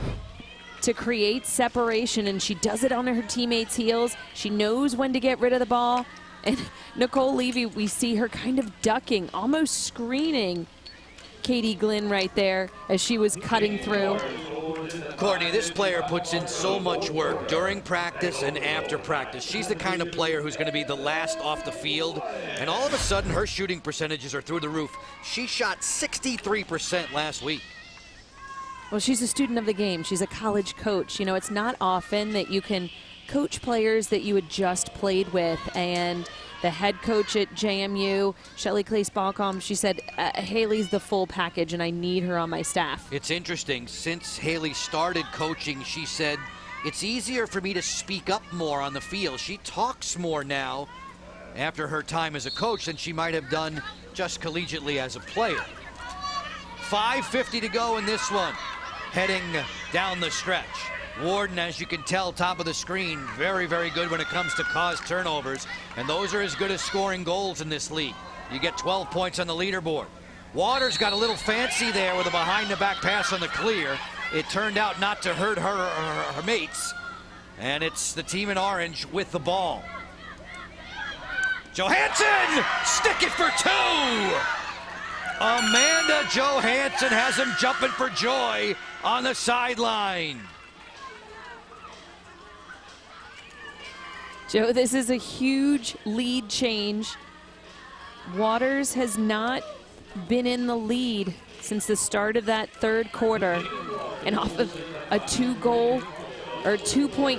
to create separation, and she does it on her teammates' heels. She knows when to get rid of the ball. And Nicole Levy, we see her kind of ducking, almost screening Katie Glynn right there as she was cutting through. Courtney, this player puts in so much work during practice and after practice. She's the kind of player who's going to be the last off the field, and all of a sudden her shooting percentages are through the roof. She shot 63% last week. Well, she's a student of the game. She's a college coach. You know, it's not often that you can coach players that you had just played with, and the head coach at JMU, Shelly Claes-Balcom, she said, Haley's the full package and I need her on my staff. It's interesting. Since Haley started coaching, she said, it's easier for me to speak up more on the field. She talks more now after her time as a coach than she might have done just collegiately as a player. 5:50 to go in this one, heading down the stretch. Warden, as you can tell, top of the screen, very, very good when it comes to cause turnovers, and those are as good as scoring goals in this league. You get 12 points on the leaderboard. Waters got a little fancy there with a behind-the-back pass on the clear. It turned out not to hurt her mates, and it's the team in orange with the ball. Johansson, stick it for two! Amanda Johansson has him jumping for joy on the sideline. Joe, this is a huge lead change. Waters has not been in the lead since the start of that third quarter. And off of a 2-point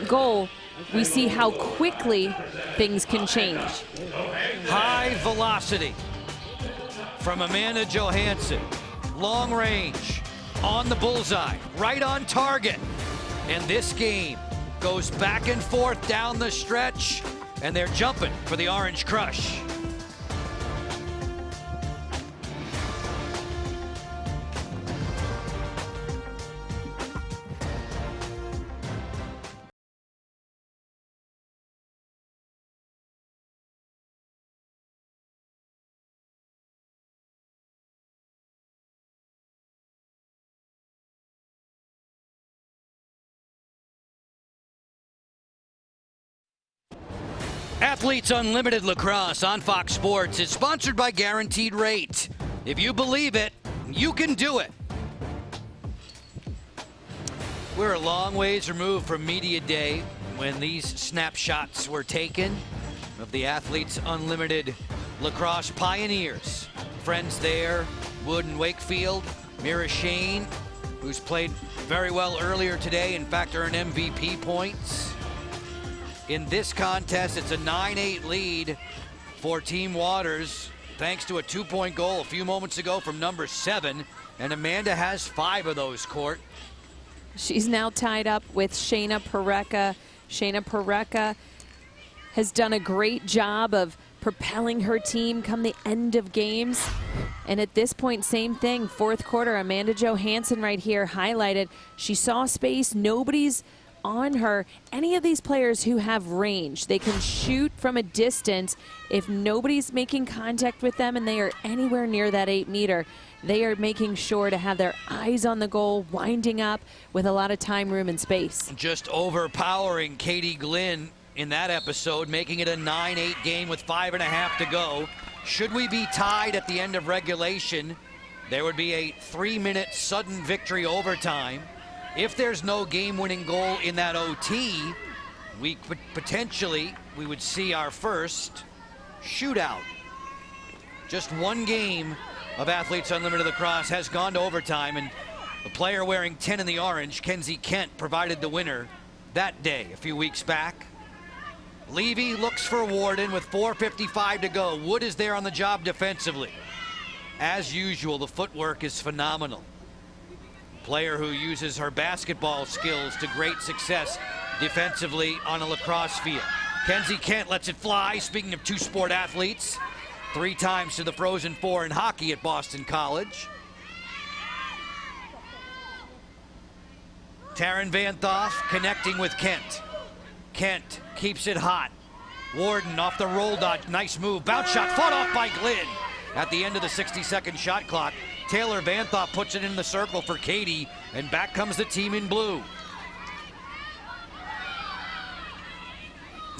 goal, we see how quickly things can change. High velocity from Amanda Johansson. Long range, on the bullseye, right on target. And this game goes back and forth down the stretch, and they're jumping for the Orange Crush. Athletes Unlimited Lacrosse on Fox Sports is sponsored by Guaranteed Rate. If you believe it, you can do it. We're a long ways removed from Media Day when these snapshots were taken of the Athletes Unlimited Lacrosse pioneers. Friends there, Wood and Wakefield, Mira Shane, who's played very well earlier today, in fact earned MVP points. In this contest, it's a 9-8 lead for Team Waters, thanks to a 2-point goal a few moments ago from number 7, and Amanda has 5 of those, Court. She's now tied up with Shayna Pareka. Shayna Pareka has done a great job of propelling her team come the end of games. And at this point, same thing, fourth quarter, Amanda Johansson right here highlighted. She saw space, nobody's on her. Any of these players who have range, they can shoot from a distance. If nobody's making contact with them and they are anywhere near that 8-meter, they are making sure to have their eyes on the goal, winding up with a lot of time, room, and space. Just overpowering Katie Glynn in that episode, making it a 9-8 game with 5.5 to go. Should we be tied at the end of regulation, there would be a 3-minute sudden victory overtime. If there's no game-winning goal in that OT, we would see our first shootout. Just one game of Athletes Unlimited Lacrosse has gone to overtime, and the player wearing 10 in the orange, Kenzie Kent, provided the winner that day a few weeks back. Levy looks for Warden with 4:55 to go. Wood is there on the job defensively. As usual, the footwork is phenomenal. Player who uses her basketball skills to great success defensively on a lacrosse field. Kenzie Kent lets it fly. Speaking of two-sport athletes, 3 times to the Frozen Four in hockey at Boston College. Taryn Van Thoff connecting with Kent. Kent keeps it hot. Warden off the roll dodge. Nice move. Bounce shot fought off by Glynn. At the end of the 60-second shot clock, Taylor Van Thoff puts it in the circle for Katie, and back comes the team in blue.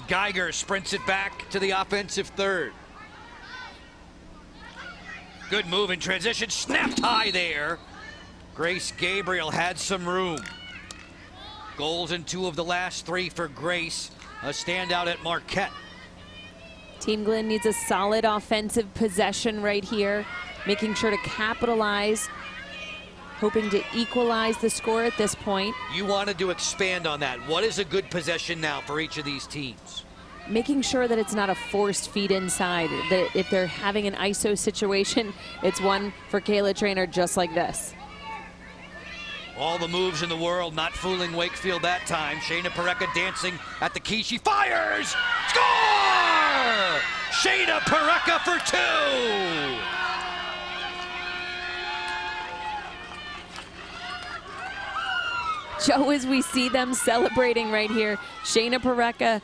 Geiger sprints it back to the offensive third. Good move in transition. Snapped high there. Grace Gabriel had some room. Goals in 2 of the last 3 for Grace. A standout at Marquette. Team Glenn needs a solid offensive possession right here, making sure to capitalize, hoping to equalize the score at this point. You wanted to expand on that. What is a good possession now for each of these teams? Making sure that it's not a forced feed inside, that if they're having an ISO situation, it's one for Kayla Trainer just like this. All the moves in the world, not fooling Wakefield that time. Shayna Parekha dancing at the key. She fires! Score! Shayna Parekha for 2! Joe, as we see them celebrating right here, Shayna Parekha,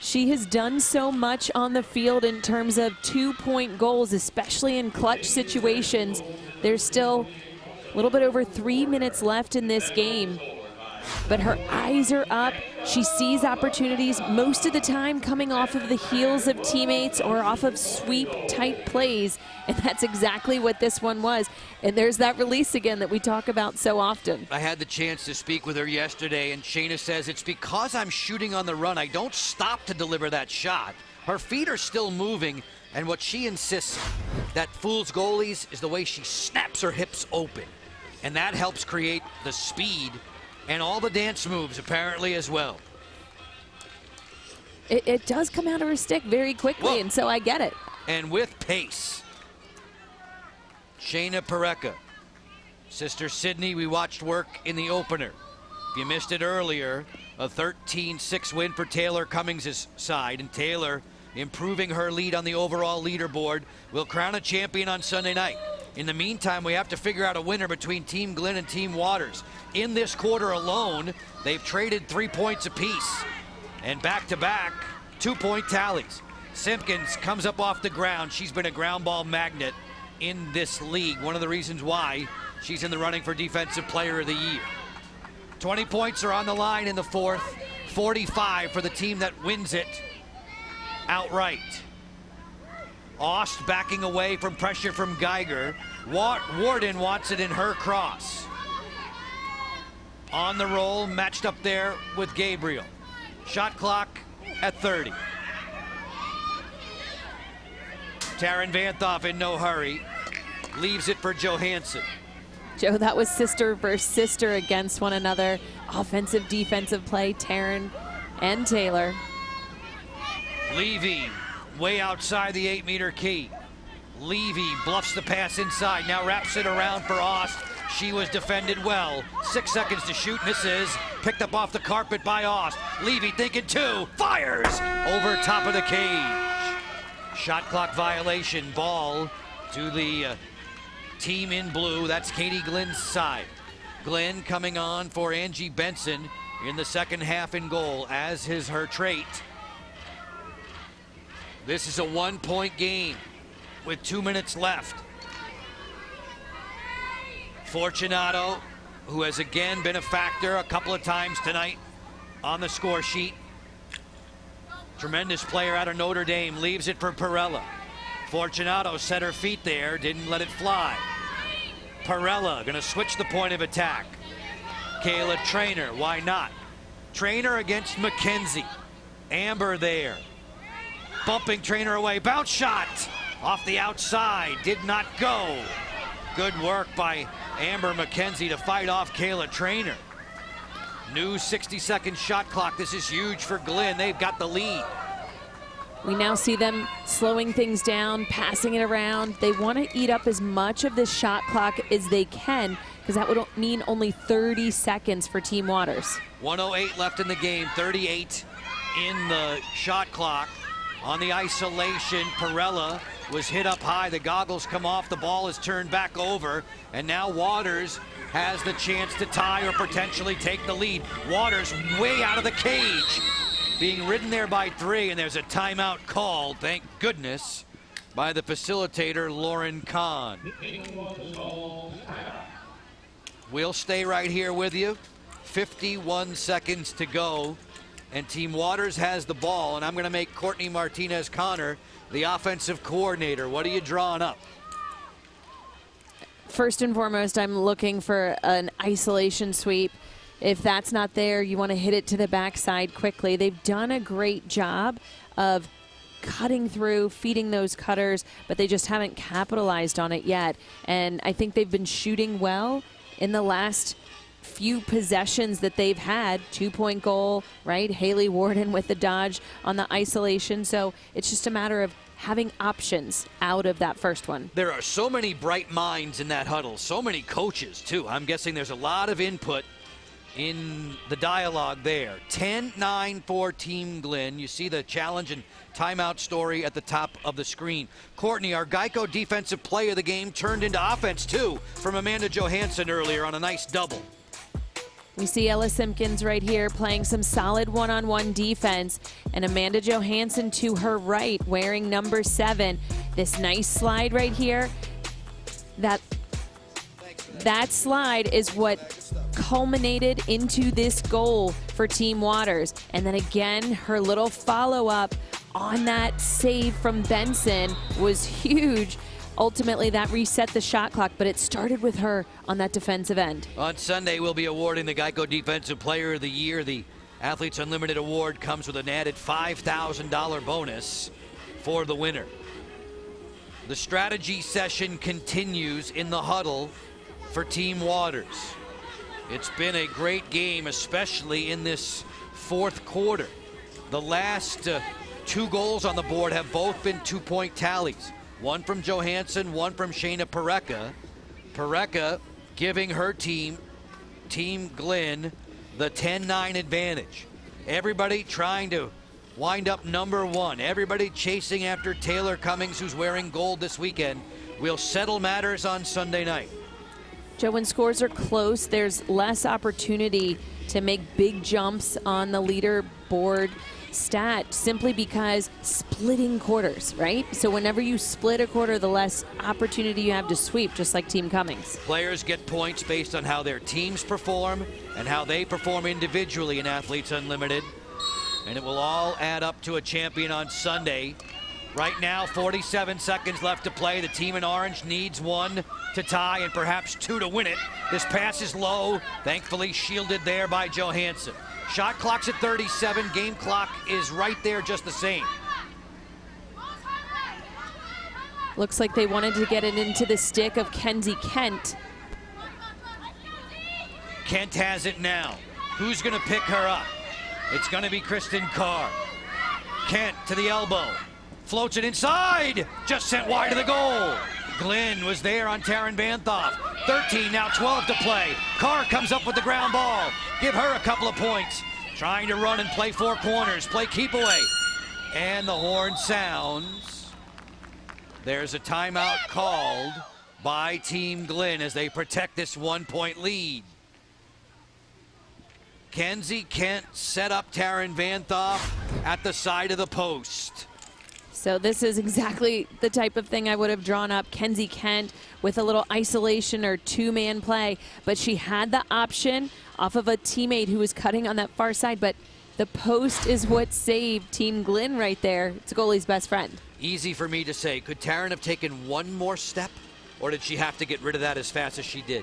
she has done so much on the field in terms of 2-point goals, especially in clutch situations. There's still a little bit over 3 minutes left in this game, but her eyes are up. She sees opportunities most of the time coming off of the heels of teammates or off of sweep-type plays, and that's exactly what this one was. And there's that release again that we talk about so often. I had the chance to speak with her yesterday, and Shayna says, it's because I'm shooting on the run. I don't stop to deliver that shot. Her feet are still moving, and what she insists that fools goalies is the way she snaps her hips open. And that helps create the speed and all the dance moves apparently as well. It does come out of her stick very quickly. Whoa. And so I get it. And with pace. Shayna Parekha. Sister Sydney, we watched work in the opener. If you missed it earlier, a 13-6 win for Taylor Cummings' side, and Taylor improving her lead on the overall leaderboard will crown a champion on Sunday night. In the meantime, we have to figure out a winner between Team Glenn and Team Waters. In this quarter alone, they've traded 3 points apiece. And back-to-back, 2-point tallies. Simpkins comes up off the ground. She's been a ground ball magnet in this league. One of the reasons why she's in the running for Defensive Player of the Year. 20 points are on the line in the fourth. 45 for the team that wins it outright. Ost backing away from pressure from Geiger. Warden wants it in her cross. On the roll, matched up there with Gabriel. Shot clock at 30. Taryn Van Thoff in no hurry. Leaves it for Johansson. Joe, that was sister versus sister against one another. Offensive, defensive play, Taryn and Taylor. Levy, way outside the 8-meter key. Levy bluffs the pass inside, now wraps it around for Ost. She was defended well. 6 seconds to shoot, misses. Picked up off the carpet by Ost. Levy thinking 2, fires over top of the cage. Shot clock violation, ball to the team in blue. That's Katie Glenn's side. Glenn coming on for Angie Benson in the second half in goal, as is her trait. This is a 1-point game with 2 minutes left. Fortunato, who has again been a factor a couple of times tonight on the score sheet. Tremendous player out of Notre Dame, leaves it for Perella. Fortunato set her feet there, didn't let it fly. Perella gonna switch the point of attack. Kayla Trainer, why not? Trainer against McKenzie. Amber there. Bumping Trainer away, bounce shot off the outside, did not go. Good work by Amber McKenzie to fight off Kayla Trainer. New 60-second shot clock. This is huge for Glenn. They've got the lead. We now see them slowing things down, passing it around. They want to eat up as much of this shot clock as they can, because that would mean only 30 seconds for Team Waters. 1:08 left in the game, 38 in the shot clock. On the isolation, Perella was hit up high. The goggles come off. The ball is turned back over. And now Waters has the chance to tie or potentially take the lead. Waters way out of the cage, being ridden there by 3, and there's a timeout called, thank goodness, by the facilitator, Lauren Kahn. We'll stay right here with you. 51 seconds to go, and Team Waters has the ball, and I'm going to make Courtney Martinez-Connor the offensive coordinator. What are you drawing up? First and foremost, I'm looking for an isolation sweep. If that's not there, you want to hit it to the backside quickly. They've done a great job of cutting through, feeding those cutters, but they just haven't capitalized on it yet. And I think they've been shooting well in the last few possessions that they've had. 2-point goal, right? Haley Warden with the dodge on the isolation. So it's just a matter of having options out of that first one. There are so many bright minds in that huddle, so many coaches too. I'm guessing there's a lot of input in the dialogue there. 10-9 for Team Glenn. You see the challenge and timeout story at the top of the screen. Courtney, our Geico defensive play of the game, turned into offense too from Amanda Johansson earlier on a nice double. We see Ella Simpkins right here playing some solid one-on-one defense, and Amanda Johansson to her right wearing number 7. This nice slide right here, that slide is what culminated into this goal for Team Waters. And then again, her little follow-up on that save from Benson was huge. Ultimately, that reset the shot clock, but it started with her on that defensive end. On Sunday, we'll be awarding the Geico Defensive Player of the Year. The Athletes Unlimited Award comes with an added $5,000 bonus for the winner. The strategy session continues in the huddle for Team Waters. It's been a great game, especially in this fourth quarter. The last 2 goals on the board have both been 2-point tallies. One from Johansson, one from Shayna Parecka. Parecka giving her team, Team Glenn, the 10-9 advantage. Everybody trying to wind up number 1. Everybody chasing after Taylor Cummings, who's wearing gold this weekend. We'll settle matters on Sunday night. Joe, when scores are close, there's less opportunity to make big jumps on the leaderboard stat, simply because splitting quarters, right? So whenever you split a quarter, the less opportunity you have to sweep, just like Team Cummings. Players get points based on how their teams perform and how they perform individually in Athletes Unlimited. And it will all add up to a champion on Sunday. Right now, 47 seconds left to play. The team in orange needs 1 to tie and perhaps 2 to win it. This pass is low, thankfully shielded there by Johansson. Shot clock's at 37, game clock is right there just the same. Looks like they wanted to get it into the stick of Kenzie Kent. Kent has it now. Who's gonna pick her up? It's gonna be Kristen Carr. Kent to the elbow. Floats it inside, just sent wide of the goal. Glenn was there on Taryn Banthoff. 13, now 12 to play. Carr comes up with the ground ball. Give her a couple of points. Trying to run and play 4 corners, play keep away. And the horn sounds. There's a timeout called by Team Glenn as they protect this 1-point lead. Kenzie Kent set up Taryn Banthoff at the side of the post. So this is exactly the type of thing I would have drawn up. Kenzie Kent with a little isolation or 2-man play, but she had the option off of a teammate who was cutting on that far side, but the post is what saved Team Glenn right there. It's a goalie's best friend. Easy for me to say. Could Taryn have taken 1 more step, or did she have to get rid of that as fast as she did?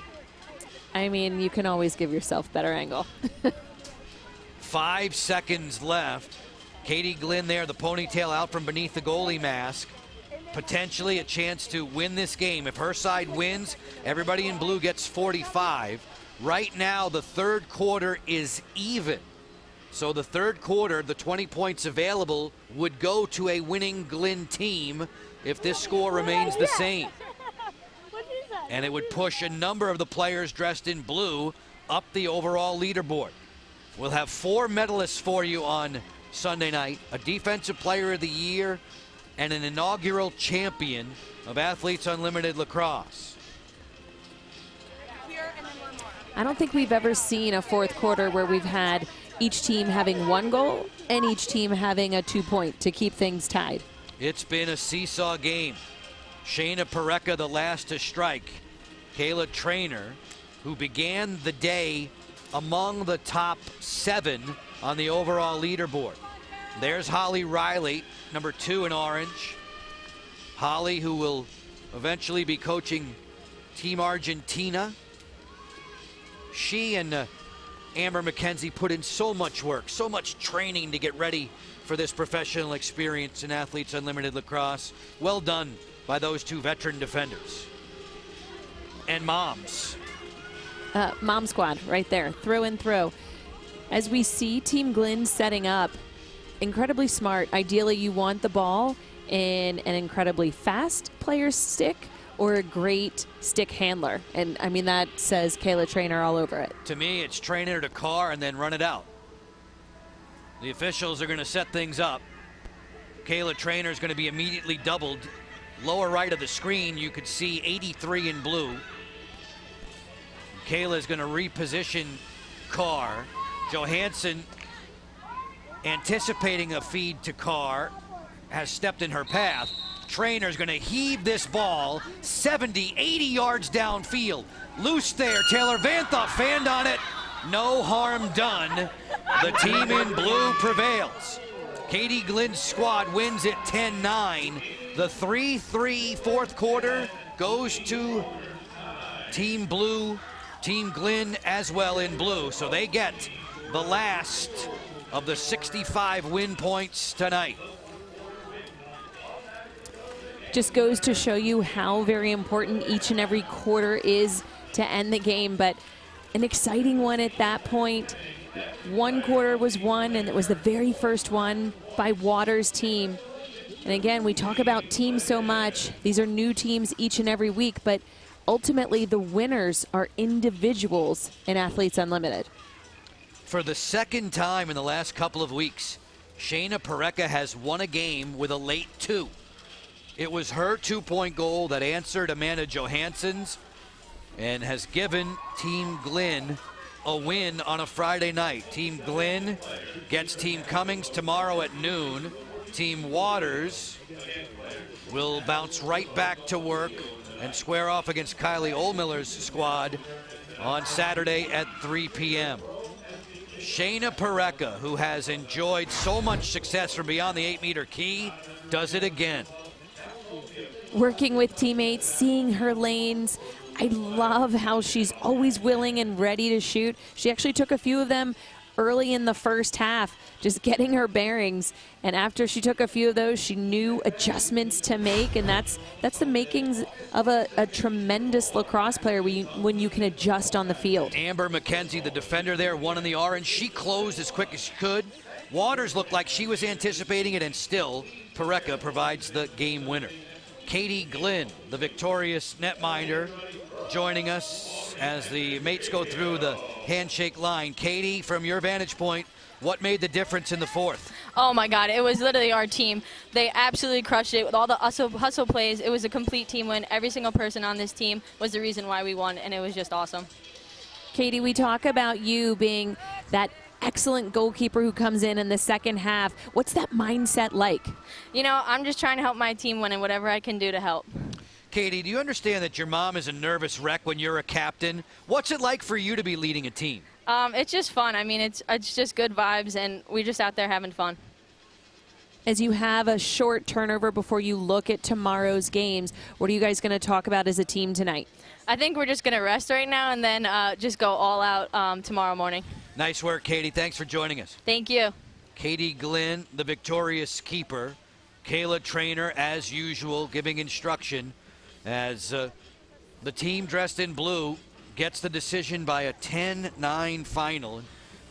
I mean, you can always give yourself better angle. 5 seconds left. Katie Glenn there, the ponytail out from beneath the goalie mask. Potentially a chance to win this game. If her side wins, everybody in blue gets 45. Right now, the third quarter is even. So the third quarter, the 20 points available would go to a winning Glen team if this score remains the same. And it would push a number of the players dressed in blue up the overall leaderboard. We'll have 4 medalists for you on Sunday night, a Defensive Player of the Year and an inaugural champion of Athletes Unlimited Lacrosse. I don't think we've ever seen a fourth quarter where we've had each team having 1 goal and each team having a 2-point to keep things tied. It's been a seesaw game. Shayna Pareca, the last to strike. Kayla Trainer, who began the day among the top 7 on the overall leaderboard. There's Holly Riley, number 2 in orange. Holly, who will eventually be coaching Team Argentina. She and Amber McKenzie put in so much work, so much training to get ready for this professional experience in Athletes Unlimited Lacrosse. Well done by those 2 veteran defenders. And moms. Mom squad right there, through and through. As we see Team Glen setting up, incredibly smart. Ideally, you want the ball in an incredibly fast player's stick or a great stick handler. And I mean, that says Kayla Trainer all over it. To me, it's Trainer to Carr and then run it out. The officials are going to set things up. Kayla Trainer is going to be immediately doubled. Lower right of the screen, you could see 83 in blue. Kayla is going to reposition Carr. Johansson, anticipating a feed to Carr, has stepped in her path. Trainer's going to heave this ball 70, 80 yards downfield. Loose there. Taylor Vanthoff fanned on it. No harm done. The team in blue prevails. Katie Glen's squad wins it 10-9. The 3-3 fourth quarter goes to Team Blue, Team Glen as well in blue. So they get the last of the 65 win points tonight. Just goes to show you how very important each and every quarter is to end the game, but an exciting one at that point. One quarter was won, and it was the very first one by Waters' team. And again, we talk about teams so much. These are new teams each and every week, but ultimately the winners are individuals in Athletes Unlimited. For the second time in the last couple of weeks, Shayna Pareca has won a game with a late 2. It was her 2-point goal that answered Amanda Johansson's and has given Team Glen a win on a Friday night. Team Glen gets Team Cummings tomorrow at noon. Team Waters will bounce right back to work and square off against Kylie Oldmiller's squad on Saturday at 3 p.m. Shayna Pareca, who has enjoyed so much success from beyond the 8-meter key, does it again. Working with teammates, seeing her lanes. I love how she's always willing and ready to shoot. She actually took a few of them early in the first half, just getting her bearings. And after she took a few of those, she knew adjustments to make, and that's the makings of a tremendous lacrosse player when you can adjust on the field. Amber McKenzie, the defender there, one in the orange. She closed as quick as she could. Waters looked like she was anticipating it, and still Pareca provides the game winner. Katie Glen, the victorious netminder, joining us as the mates go through the handshake line. Katie, from your vantage point, what made the difference in the fourth? Oh my God, it was literally our team. They absolutely crushed it with all the hustle plays. It was a complete team win. Every single person on this team was the reason why we won, and it was just awesome. Katie, we talk about you being that excellent goalkeeper who comes in the second half. What's that mindset like? You know, I'm just trying to help my team win and whatever I can do to help. Katie, do you understand that your mom is a nervous wreck when you're a captain? What's it like for you to be leading a team? It's just fun. I mean, it's just good vibes, and we're just out there having fun. As you have a short turnover before you look at tomorrow's games, what are you guys going to talk about as a team tonight? I think we're just going to rest right now and then just go all out tomorrow morning. Nice work, Katie. Thanks for joining us. Thank you. Katie Glen, the victorious keeper. Kayla Trainer, as usual, giving instruction as the team dressed in blue gets the decision by a 10-9 final.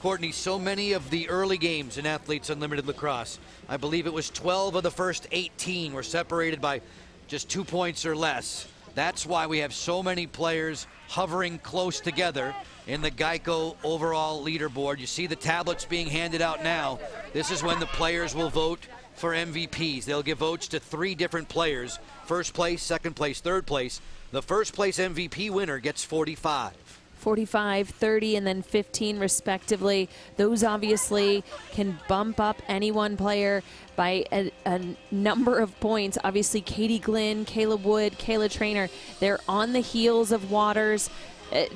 Courtney, so many of the early games in Athletes Unlimited Lacrosse, I believe it was 12 of the first 18 were separated by just 2 points or less. That's why we have so many players hovering close together in the Geico overall leaderboard. You see the tablets being handed out now. This is when the players will vote for MVPs. They'll give votes to 3 different players: first place, second place, third place. The first place MVP winner gets 45. 45, 30, and then 15 respectively. Those obviously can bump up any one player by a number of points. Obviously, Katie Glynn, Kayla Wood, Kayla Trainer, they're on the heels of Waters.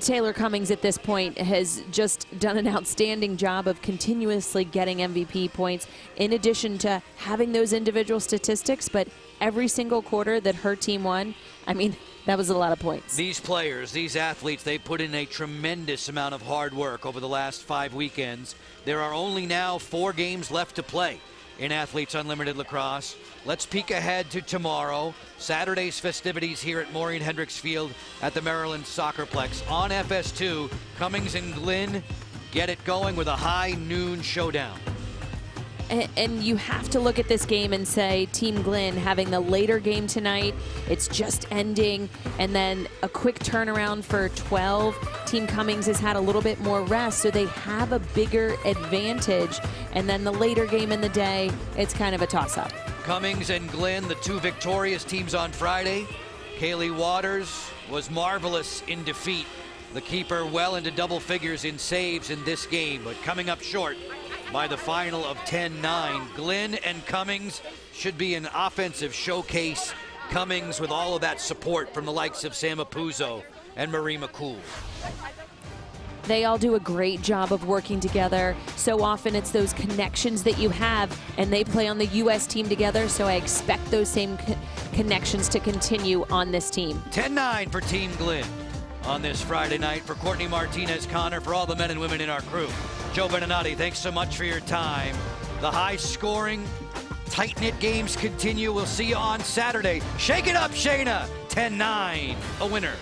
Taylor Cummings at this point has just done an outstanding job of continuously getting MVP points, in addition to having those individual statistics. But every single quarter that her team won, I mean, that was a lot of points. These players, these athletes, they put in a tremendous amount of hard work over the last 5 weekends. There are only now 4 games left to play in Athletes Unlimited Lacrosse. Let's peek ahead to tomorrow. Saturday's festivities here at Maureen Hendricks Field at the Maryland Soccerplex. On FS2, Cummings and Glynn get it going with a high noon showdown. And you have to look at this game and say, Team Glynn having the later game tonight, it's just ending, and then a quick turnaround for 12. Team Cummings has had a little bit more rest, so they have a bigger advantage. And then the later game in the day, it's kind of a toss-up. Cummings and Glynn, the 2 victorious teams on Friday. Kaylee Waters was marvelous in defeat. The keeper well into double figures in saves in this game, but coming up short by the final of 10-9. Glynn and Cummings should be an offensive showcase. Cummings with all of that support from the likes of Sam Apuzzo and Marie McCool. They all do a great job of working together. So often it's those connections that you have, and they play on the U.S. team together, so I expect those same connections to continue on this team. 10-9 for Team Glynn on this Friday night. For Courtney Martinez-Connor, for all the men and women in our crew, Joe Beninati, thanks so much for your time. The high-scoring, tight-knit games continue. We'll see you on Saturday. Shake it up, Shayna. 10-9, a winner.